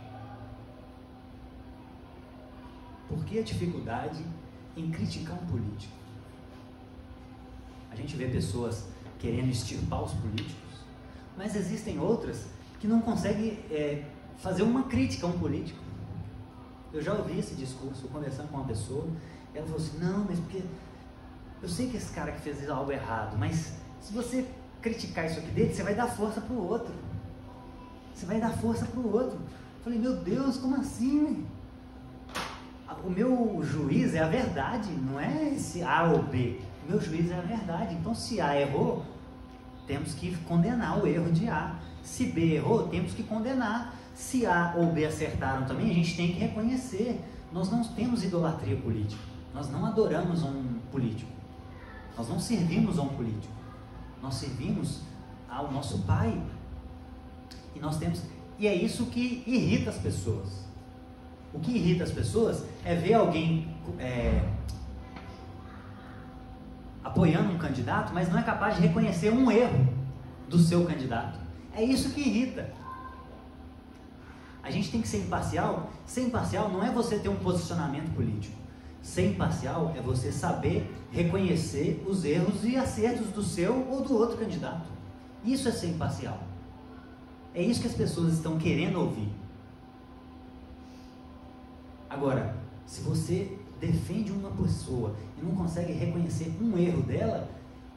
Por que a dificuldade em criticar um político? A gente vê pessoas querendo extirpar os políticos, mas existem outras que não conseguem fazer uma crítica a um político. Eu já ouvi esse discurso conversando com uma pessoa, e ela falou assim, não, mas porque eu sei que esse cara que fez algo errado, mas se você criticar isso aqui dele, você vai dar força para o outro. Você vai dar força para o outro. Eu falei, meu Deus, como assim? O meu juiz é a verdade, não é esse A ou B. O meu juiz é a verdade. Então, se A errou, temos que condenar o erro de A. Se B errou, temos que condenar. Se A ou B acertaram também, a gente tem que reconhecer. Nós não temos idolatria política. Nós não adoramos um político. Nós não servimos a um político. Nós servimos ao nosso Pai. E é isso que irrita as pessoas. O que irrita as pessoas é ver alguém apoiando um candidato, mas não é capaz de reconhecer um erro do seu candidato. É isso que irrita. A gente tem que ser imparcial. Ser imparcial não é você ter um posicionamento político. Ser imparcial é você saber reconhecer os erros e acertos do seu ou do outro candidato. Isso é ser imparcial. É isso que as pessoas estão querendo ouvir. Agora, se você defende uma pessoa e não consegue reconhecer um erro dela,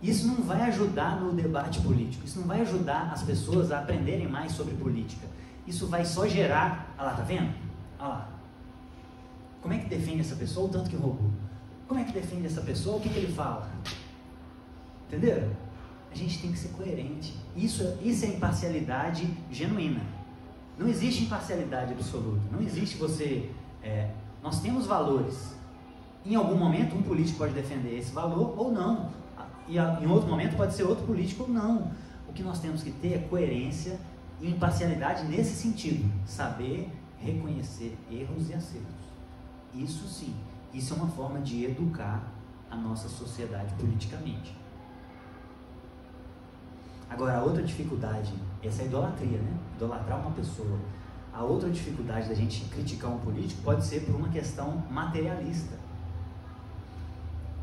isso não vai ajudar no debate político, isso não vai ajudar as pessoas a aprenderem mais sobre política. Isso vai só gerar, olha lá, tá vendo? Olha lá. Como é que defende essa pessoa o tanto que roubou? Como é que defende essa pessoa, o que ele fala? Entenderam? A gente tem que ser coerente. Isso é imparcialidade genuína. Não existe imparcialidade absoluta. Não existe você... nós temos valores. Em algum momento, um político pode defender esse valor ou não. E em outro momento, pode ser outro político ou não. O que nós temos que ter é coerência e imparcialidade nesse sentido. Saber reconhecer erros e acertos. Isso sim. Isso é uma forma de educar a nossa sociedade politicamente. Agora, a outra dificuldade, essa é a idolatria, né? Idolatrar uma pessoa. A outra dificuldade da gente criticar um político pode ser por uma questão materialista.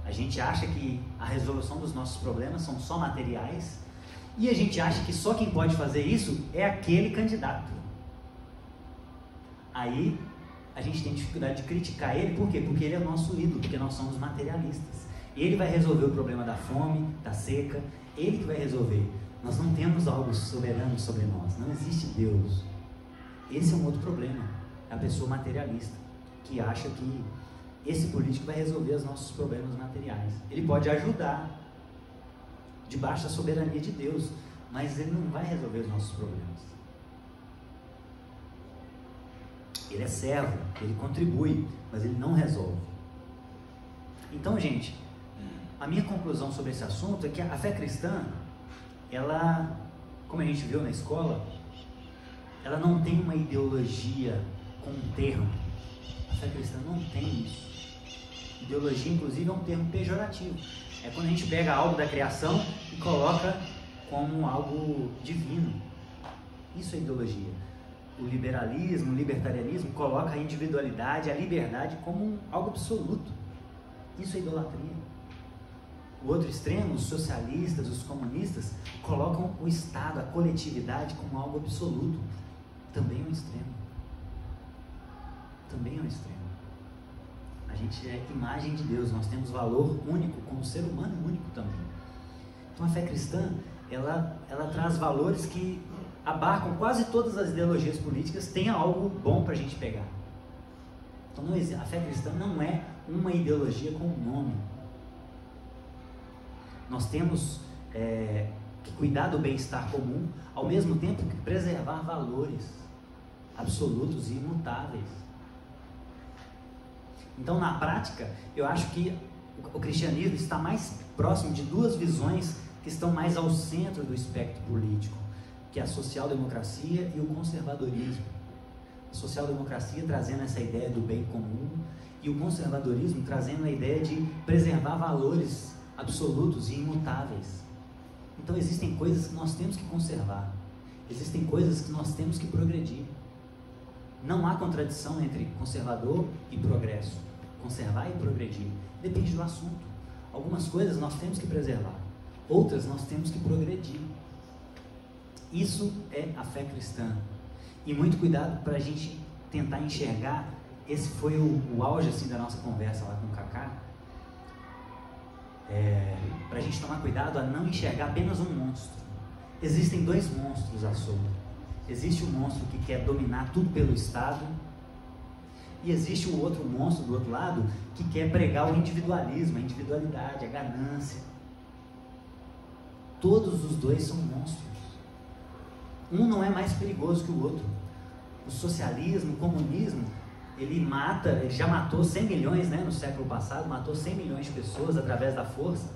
A gente acha que a resolução dos nossos problemas são só materiais e a gente acha que só quem pode fazer isso é aquele candidato. Aí a gente tem dificuldade de criticar ele, por quê? Porque ele é o nosso ídolo, porque nós somos materialistas. Ele vai resolver o problema da fome, da seca, ele que vai resolver. Nós não temos algo soberano sobre nós, não existe Deus. Esse é um outro problema, é a pessoa materialista, que acha que esse político vai resolver os nossos problemas materiais. Ele pode ajudar, debaixo da soberania de Deus, mas ele não vai resolver os nossos problemas. Ele é servo, ele contribui, mas ele não resolve. Então, gente, a minha conclusão sobre esse assunto é que a fé cristã, ela, como a gente viu na escola, ela não tem uma ideologia com um termo. A fé cristã não tem isso. Ideologia, inclusive, é um termo pejorativo. É quando a gente pega algo da criação e coloca como algo divino. Isso é ideologia. O liberalismo, o libertarianismo coloca a individualidade, a liberdade como algo absoluto. Isso é idolatria. O outro extremo, os socialistas, os comunistas, colocam o Estado, a coletividade como algo absoluto. Também é um extremo. Também é um extremo. A gente é imagem de Deus, nós temos valor único, como ser humano único também. Então a fé cristã, ela traz valores que abarcam quase todas as ideologias políticas, tem algo bom para a gente pegar. Então a fé cristã não é uma ideologia com um nome. Nós temos que cuidar do bem-estar comum, ao mesmo tempo que preservar valores absolutos e imutáveis. Então, na prática, eu acho que o cristianismo está mais próximo de duas visões que estão mais ao centro do espectro político, que é a social-democracia e o conservadorismo. A social-democracia trazendo essa ideia do bem comum e o conservadorismo trazendo a ideia de preservar valores absolutos e imutáveis. Então existem coisas que nós temos que conservar, existem coisas que nós temos que progredir. Não há contradição entre conservador e progresso, conservar e progredir, depende do assunto. Algumas coisas nós temos que preservar, outras nós temos que progredir. Isso é a fé cristã. E muito cuidado para a gente tentar enxergar. Esse foi o auge assim, da nossa conversa lá com o Kaká. Para a gente tomar cuidado a não enxergar apenas um monstro. Existem dois monstros à solta. Existe um monstro que quer dominar tudo pelo Estado, e existe o outro monstro do outro lado que quer pregar o individualismo, a individualidade, a ganância. Todos os dois são monstros. Um não é mais perigoso que o outro. O socialismo, o comunismo, ele já matou 100 milhões, né, no século passado, matou 100 milhões de pessoas através da força.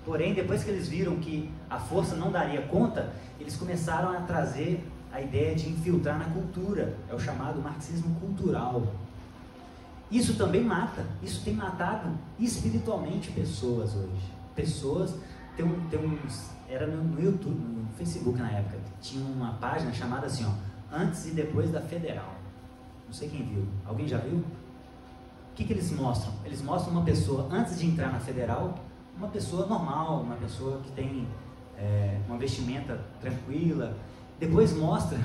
Porém, depois que eles viram que a força não daria conta, eles começaram a trazer a ideia de infiltrar na cultura. É o chamado marxismo cultural. Isso também mata. Isso tem matado espiritualmente pessoas hoje. Pessoas... Era no YouTube, no Facebook na época, tinha uma página chamada assim, ó, Antes e Depois da Federal. Não sei quem viu. Alguém já viu? O que eles mostram? Eles mostram uma pessoa antes de entrar na Federal, uma pessoa normal, uma pessoa que tem uma vestimenta tranquila. Depois mostra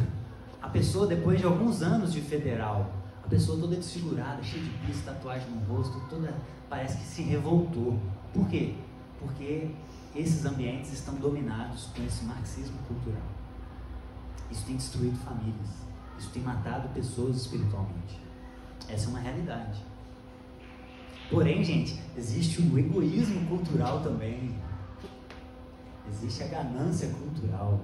a pessoa depois de alguns anos de Federal, a pessoa toda desfigurada, cheia de piercing, tatuagem no rosto, toda parece que se revoltou. Por quê? Porque esses ambientes estão dominados com esse marxismo cultural. Isso tem destruído famílias, isso tem matado pessoas espiritualmente. Essa é uma realidade. Porém, gente, existe o egoísmo cultural também. Existe a ganância cultural.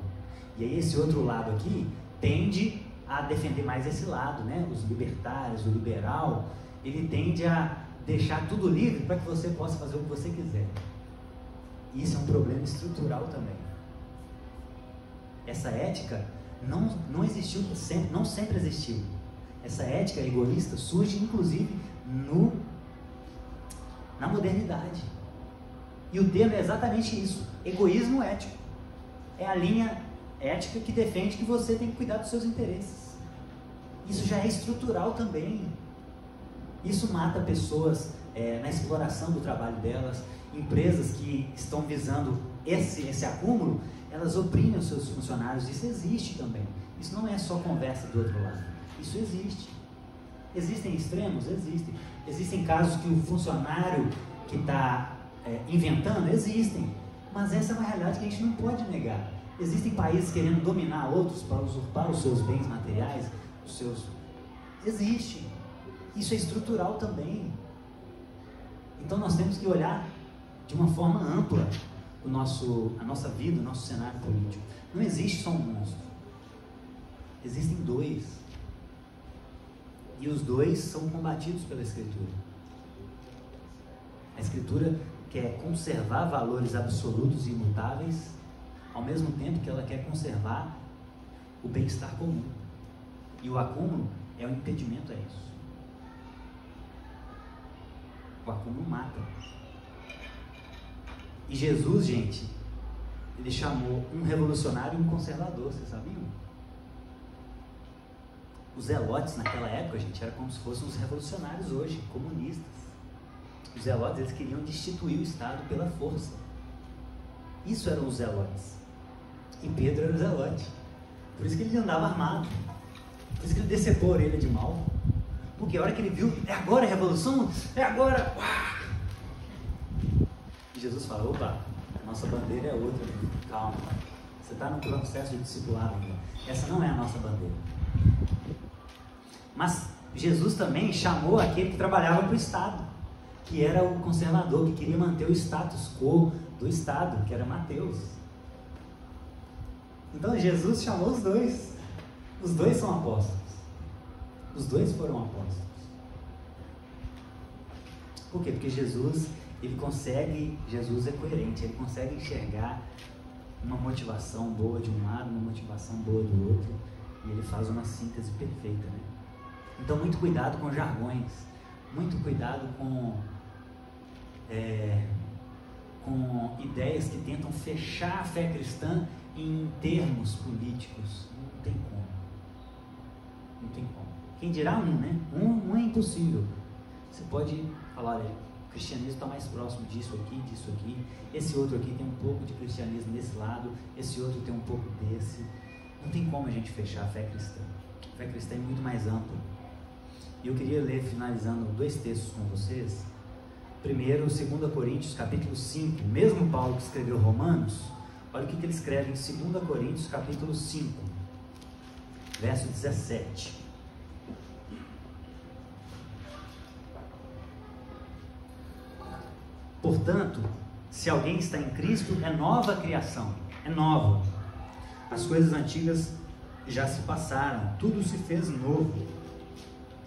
E aí esse outro lado aqui tende a defender mais esse lado, né? Os libertários, o liberal, ele tende a deixar tudo livre para que você possa fazer o que você quiser. Isso é um problema estrutural também. Essa ética não existiu sempre, não sempre existiu. Essa ética egoísta surge inclusive na modernidade. E o termo é exatamente isso, egoísmo ético. É a linha ética que defende que você tem que cuidar dos seus interesses. Isso já é estrutural também. Isso mata pessoas na exploração do trabalho delas. Empresas que estão visando esse acúmulo, elas oprimem os seus funcionários. Isso existe também. Isso não é só conversa do outro lado. Isso existe. Existem extremos? Existem. Existem casos que o funcionário que está inventando? Existem. Mas essa é uma realidade que a gente não pode negar. Existem países querendo dominar outros para usurpar os seus bens materiais, os seus... Existe. Isso é estrutural também. Então nós temos que olhar de uma forma ampla a nossa vida, o nosso cenário político. Não existe só um monstro. Existem dois. E os dois são combatidos pela Escritura. A Escritura quer conservar valores absolutos e imutáveis, ao mesmo tempo que ela quer conservar o bem-estar comum. E o acúmulo é um impedimento a isso. O acúmulo mata. E Jesus, gente, ele chamou um revolucionário e um conservador, vocês sabiam? Os zelotes naquela época, gente, era como se fossem os revolucionários hoje, comunistas. Os zelotes, eles queriam destituir o Estado pela força. Isso eram os zelotes. E Pedro era o zelote. Por isso que ele andava armado. Por isso que ele decepou a orelha de Malco. Porque a hora que ele viu, é agora a revolução? É agora! Uau! E Jesus falou, opa, a nossa bandeira é outra. Calma, você está no processo de discipulado ainda. Essa não é a nossa bandeira. Mas Jesus também chamou aquele que trabalhava para o Estado, que era o conservador, que queria manter o status quo do Estado, que era Mateus. Então Jesus chamou os dois. Os dois são apóstolos. Os dois foram apóstolos. Por quê? Porque Jesus é coerente, ele consegue enxergar uma motivação boa de um lado, uma motivação boa do outro, e ele faz uma síntese perfeita, né? Então, muito cuidado com jargões, muito cuidado com ideias que tentam fechar a fé cristã em termos políticos. Não tem como. Não tem como. Quem dirá né? Um é impossível. Você pode falar, olha, o cristianismo está mais próximo disso aqui, esse outro aqui tem um pouco de cristianismo desse lado, esse outro tem um pouco desse. Não tem como a gente fechar a fé cristã. A fé cristã é muito mais ampla. E eu queria ler, finalizando, 2 textos com vocês. Primeiro, 2 Coríntios, capítulo 5. Mesmo Paulo que escreveu Romanos, olha o que ele escreve em 2 Coríntios, capítulo 5, verso 17. Portanto, se alguém está em Cristo, é nova criação, é nova. As coisas antigas já se passaram, tudo se fez novo.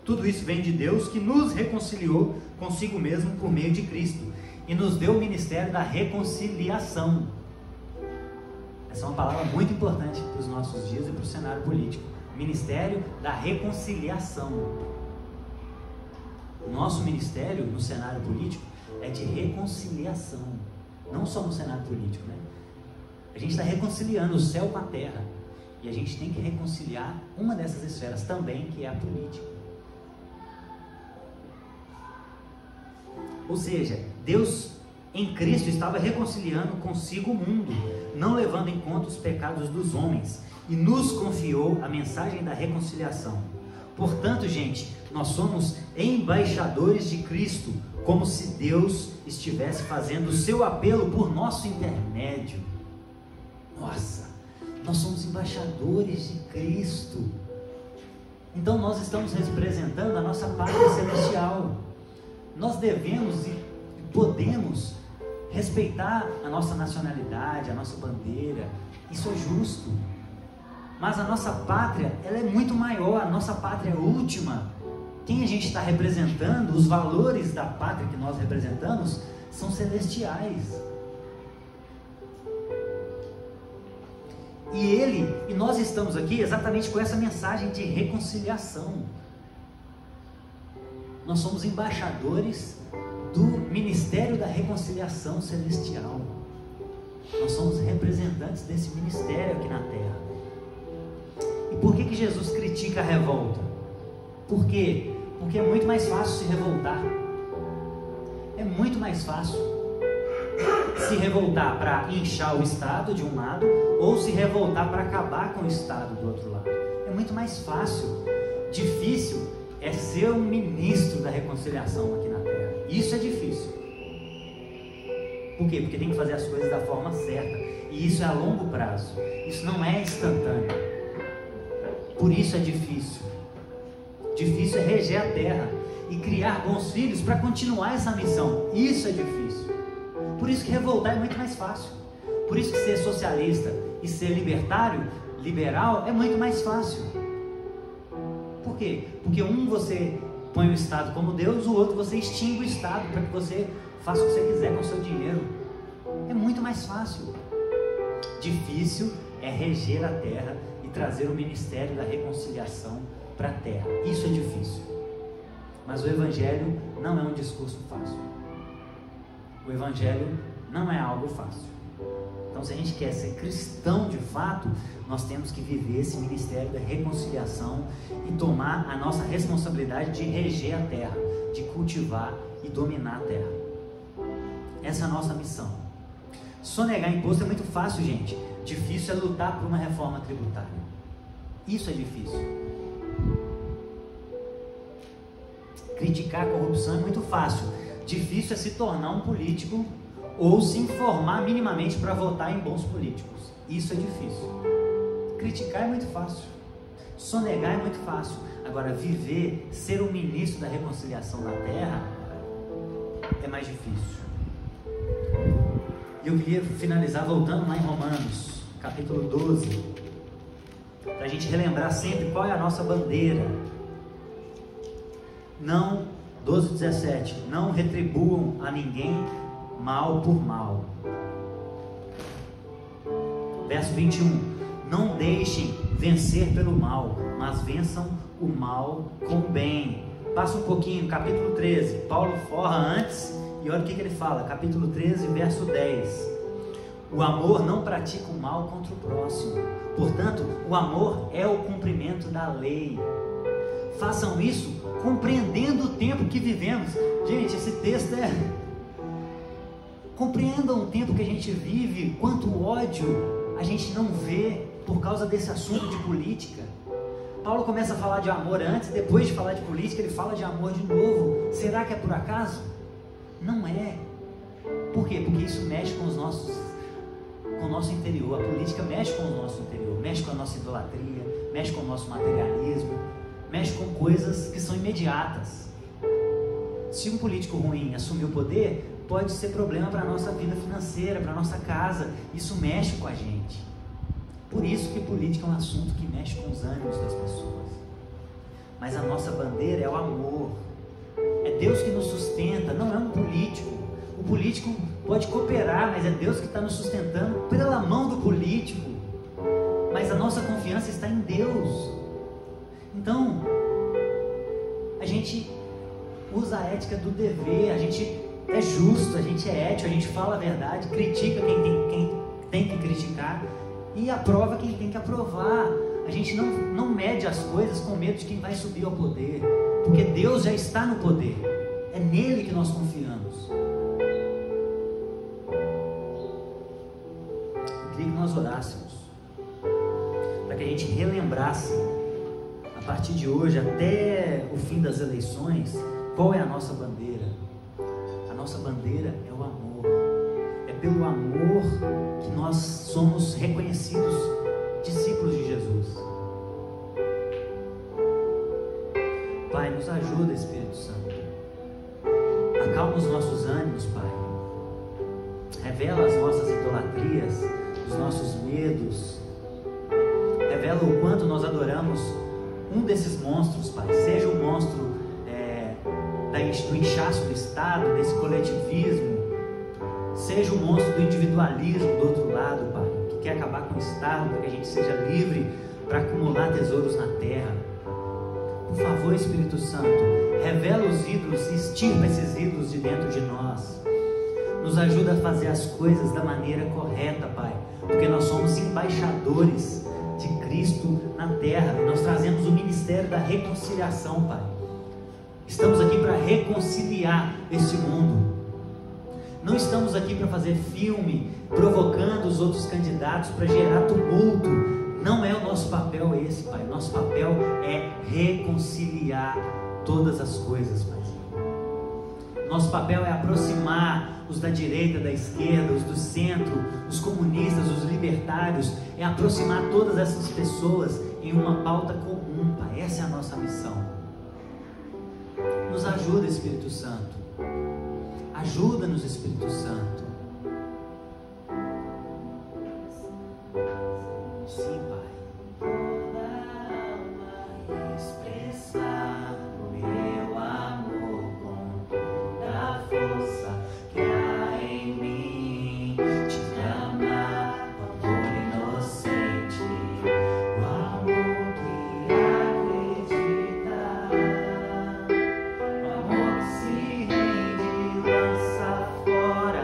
Tudo isso vem de Deus, que nos reconciliou consigo mesmo por meio de Cristo e nos deu o ministério da reconciliação. Essa é uma palavra muito importante para os nossos dias e para o cenário político. Ministério da reconciliação. O nosso ministério no cenário político é de reconciliação, não só no cenário político, né? A gente está reconciliando o céu com a terra, e a gente tem que reconciliar uma dessas esferas também, que é a política. Ou seja, Deus em Cristo estava reconciliando consigo o mundo, não levando em conta os pecados dos homens, e nos confiou a mensagem da reconciliação. Portanto, gente, nós somos embaixadores de Cristo, como se Deus estivesse fazendo o seu apelo por nosso intermédio. Nossa, nós somos embaixadores de Cristo. Então nós estamos representando a nossa pátria celestial. Nós devemos e podemos respeitar a nossa nacionalidade, a nossa bandeira. Isso é justo. Mas a nossa pátria, ela é muito maior. A nossa pátria é última. Quem a gente está representando, os valores da pátria que nós representamos, são celestiais. E nós estamos aqui exatamente com essa mensagem de reconciliação. Nós somos embaixadores do ministério da reconciliação celestial. Nós somos representantes desse ministério aqui na terra. E por que Jesus critica a revolta? Por quê? Porque é muito mais fácil se revoltar. É muito mais fácil se revoltar para inchar o Estado de um lado, ou se revoltar para acabar com o Estado do outro lado. É muito mais fácil. Difícil é ser um ministro da reconciliação aqui na terra. Isso é difícil. Por quê? Porque tem que fazer as coisas da forma certa. E isso é a longo prazo. Isso não é instantâneo. Por isso é difícil. Difícil é reger a terra. e criar bons filhos para continuar essa missão. Isso é difícil. Por isso que revoltar é muito mais fácil. Por isso que ser socialista e ser liberal é muito mais fácil. Por quê? Porque um você põe o Estado como Deus, o outro você extingue o Estado para que você faça o que você quiser com o seu dinheiro. É muito mais fácil. Difícil é reger a terra e trazer o ministério da reconciliação para a terra. Isso é difícil. Mas o Evangelho não é um discurso fácil. O Evangelho não é algo fácil. Então, se a gente quer ser cristão de fato, nós temos que viver esse ministério da reconciliação e tomar a nossa responsabilidade de reger a terra, de cultivar e dominar a terra. Essa é a nossa missão. Sonegar imposto é muito fácil, gente. Difícil é lutar por uma reforma tributária. Isso é difícil. Criticar a corrupção é muito fácil. Difícil é se tornar um político ou se informar minimamente para votar em bons políticos. Isso é difícil. Criticar é muito fácil. Sonegar é muito fácil. Agora, viver, ser um ministro da reconciliação da terra é mais difícil. E eu queria finalizar voltando lá em Romanos, capítulo 12, para a gente relembrar sempre qual é a nossa bandeira. Não, 12:17, não retribuam a ninguém mal por mal. Verso 21, não deixem vencer pelo mal, mas vençam o mal com o bem. Passa um pouquinho, capítulo 13, Paulo forra antes e olha o que ele fala, capítulo 13, verso 10. O amor não pratica o mal contra o próximo, portanto, o amor é o cumprimento da lei. Façam isso compreendendo o tempo que vivemos. Gente, esse texto é... Compreendam o tempo que a gente vive, quanto ódio a gente não vê por causa desse assunto de política. Paulo começa a falar de amor antes, depois de falar de política, ele fala de amor de novo. Será que é por acaso? Não é. Por quê? Porque isso mexe com o nosso interior. A política mexe com o nosso interior, mexe com a nossa idolatria, mexe com o nosso materialismo, mexe com coisas que são imediatas. Se um político ruim assumir o poder, pode ser problema para a nossa vida financeira, para a nossa casa. Isso mexe com a gente. Por isso que política é um assunto que mexe com os ânimos das pessoas. Mas a nossa bandeira é o amor. É Deus que nos sustenta, não é um político. O político pode cooperar, mas é Deus que está nos sustentando pela mão do político. Mas a nossa confiança está em Deus. Então, a gente usa a ética do dever, a gente é justo, a gente é ético, a gente fala a verdade, critica quem tem que criticar e aprova quem tem que aprovar. A gente não mede as coisas com medo de quem vai subir ao poder, porque Deus já está no poder, é nele que nós confiamos. Eu queria que nós orássemos para que a gente relembrasse a partir de hoje até o fim das eleições qual é a nossa bandeira. A nossa bandeira é o amor. É pelo amor que nós somos reconhecidos discípulos de Jesus. Pai, nos ajuda, Espírito Santo. Acalma os nossos ânimos, Pai. Revela as nossas idolatrias, os nossos medos. Revela o quanto nós adoramos um desses monstros, Pai. Seja o monstro do inchaço do Estado, desse coletivismo, seja o monstro do individualismo do outro lado, Pai, que quer acabar com o Estado para que a gente seja livre para acumular tesouros na terra. Por favor, Espírito Santo, revela os ídolos e extirpa esses ídolos de dentro de nós. Nos ajuda a fazer as coisas da maneira correta, Pai, porque nós somos embaixadores de Cristo na terra e nós trazemos o ministério da reconciliação, Pai. Estamos aqui para reconciliar este mundo. Não estamos aqui para fazer filme, provocando os outros candidatos para gerar tumulto. Não é o nosso papel esse, Pai. Nosso papel é reconciliar todas as coisas, Pai. Nosso papel é aproximar os da direita, da esquerda, os do centro, os comunistas, os libertários. É aproximar todas essas pessoas em uma pauta comum, Pai. Essa é a nossa missão. Nos ajuda, Espírito Santo. Ajuda-nos, Espírito Santo. Sim, Pai. Toda alma expressar o meu amor com toda a força que há em mim. Te amar, o amor inocente, o amor que acredita, o amor que se rende, lança fora.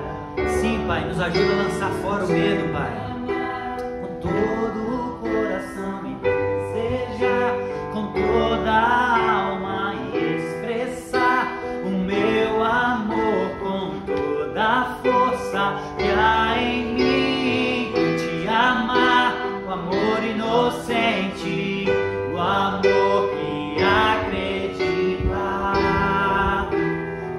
Sim, Pai, nos ajuda a lançar fora o medo, Pai. Com todo o coração e desejar, com toda a alma e expressar o meu amor com toda a força que há em mim. Te amar, o amor inocente, o amor que acredita,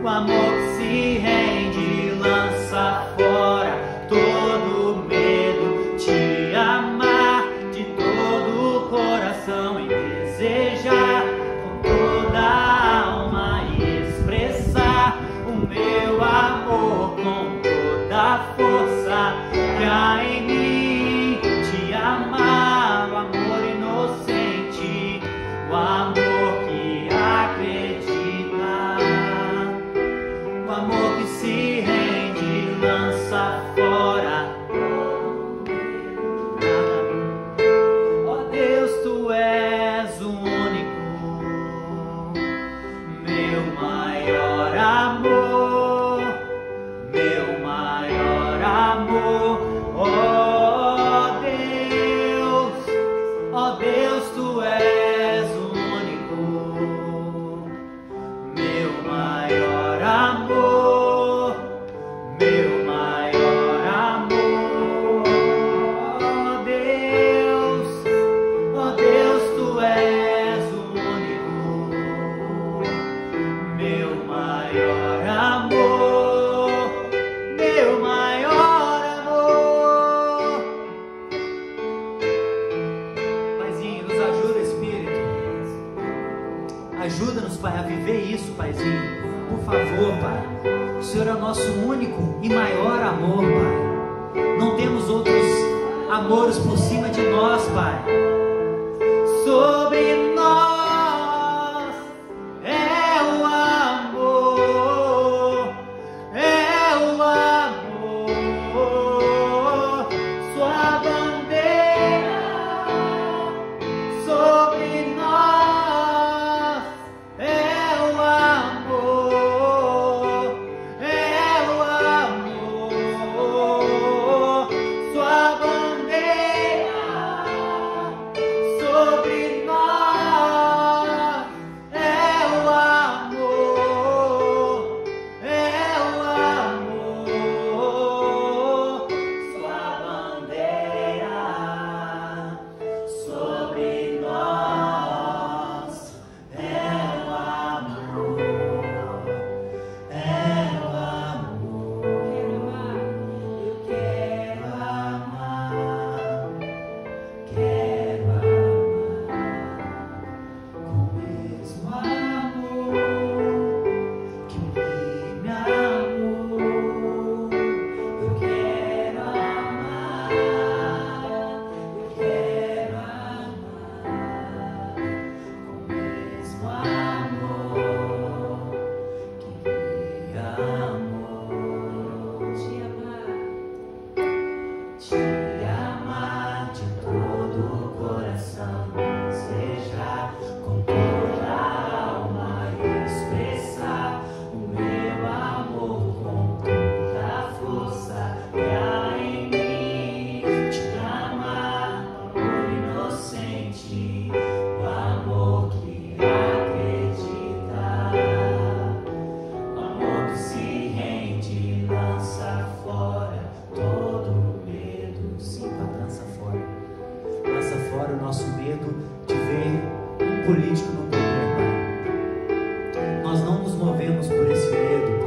o amor que se rende, lança fora todo medo. Te amar de todo o coração e desejar com toda a alma e expressar o meu amor com toda a força que há em mim. Te amar, o amor inocente, o amor que acredita, o amor que se rende, lança fora. Ó Deus, Tu és o único, meu maior amor, meu maior amor. Ó Deus, Tu és o único, meu maior amor, meu maior amor. Ó Deus, Tu és o único, meu maior amor, meu maior amor. Paizinho, nos ajuda, Espírito. Ajuda-nos, Pai, a viver isso, Paizinho. Por favor, Pai. O Senhor é o nosso único e maior amor, Pai. Não temos outros amores por cima de nós, Pai. Sobre nós é o amor, é o amor. Sua bandeira sobre nós é o amor, é o amor. Sua bandeira sobre nós é o amor, é o amor. Sua bandeira sobre nós é o amor, é o amor. Eu quero amar, quero amar com o mesmo amor que me amou. Eu quero amar, eu quero amar com o mesmo amor que me amou. Te amar de todo o coração, desejar com toda a alma e expressar o meu amor com toda a força que há em mim. Te amar, amor inocente, o amor que acredita, o amor que se rende, lança fora todo medo. Sim, Pai, lança fora. Lança fora o nosso medo de ver um político no poder, Pai. Nós não nos movemos por esse medo,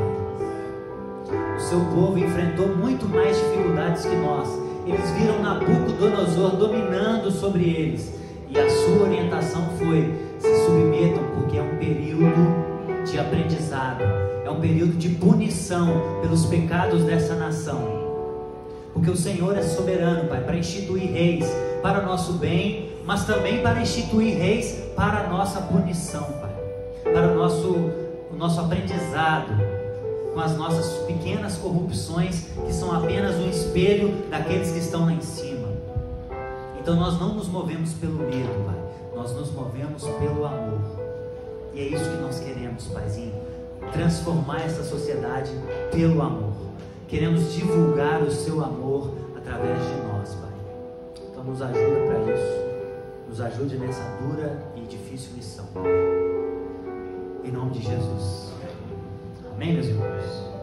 Pai. O seu povo enfrentou muito mais dificuldades que nós. Eles viram Nabucodonosor dominando sobre eles. E a sua orientação foi: se submetam, porque é um período de de aprendizado, é um período de punição pelos pecados dessa nação. Porque o Senhor é soberano, Pai, para instituir reis para o nosso bem, mas também para instituir reis para a nossa punição, Pai, para o nosso aprendizado com as nossas pequenas corrupções, que são apenas um espelho daqueles que estão lá em cima. Então nós não nos movemos pelo medo, Pai, nós nos movemos pelo amor. E é isso que nós queremos, Paizinho, transformar essa sociedade pelo amor. Queremos divulgar o seu amor através de nós, Pai. Então nos ajuda para isso, nos ajude nessa dura e difícil missão. Em nome de Jesus. Amém, meus irmãos?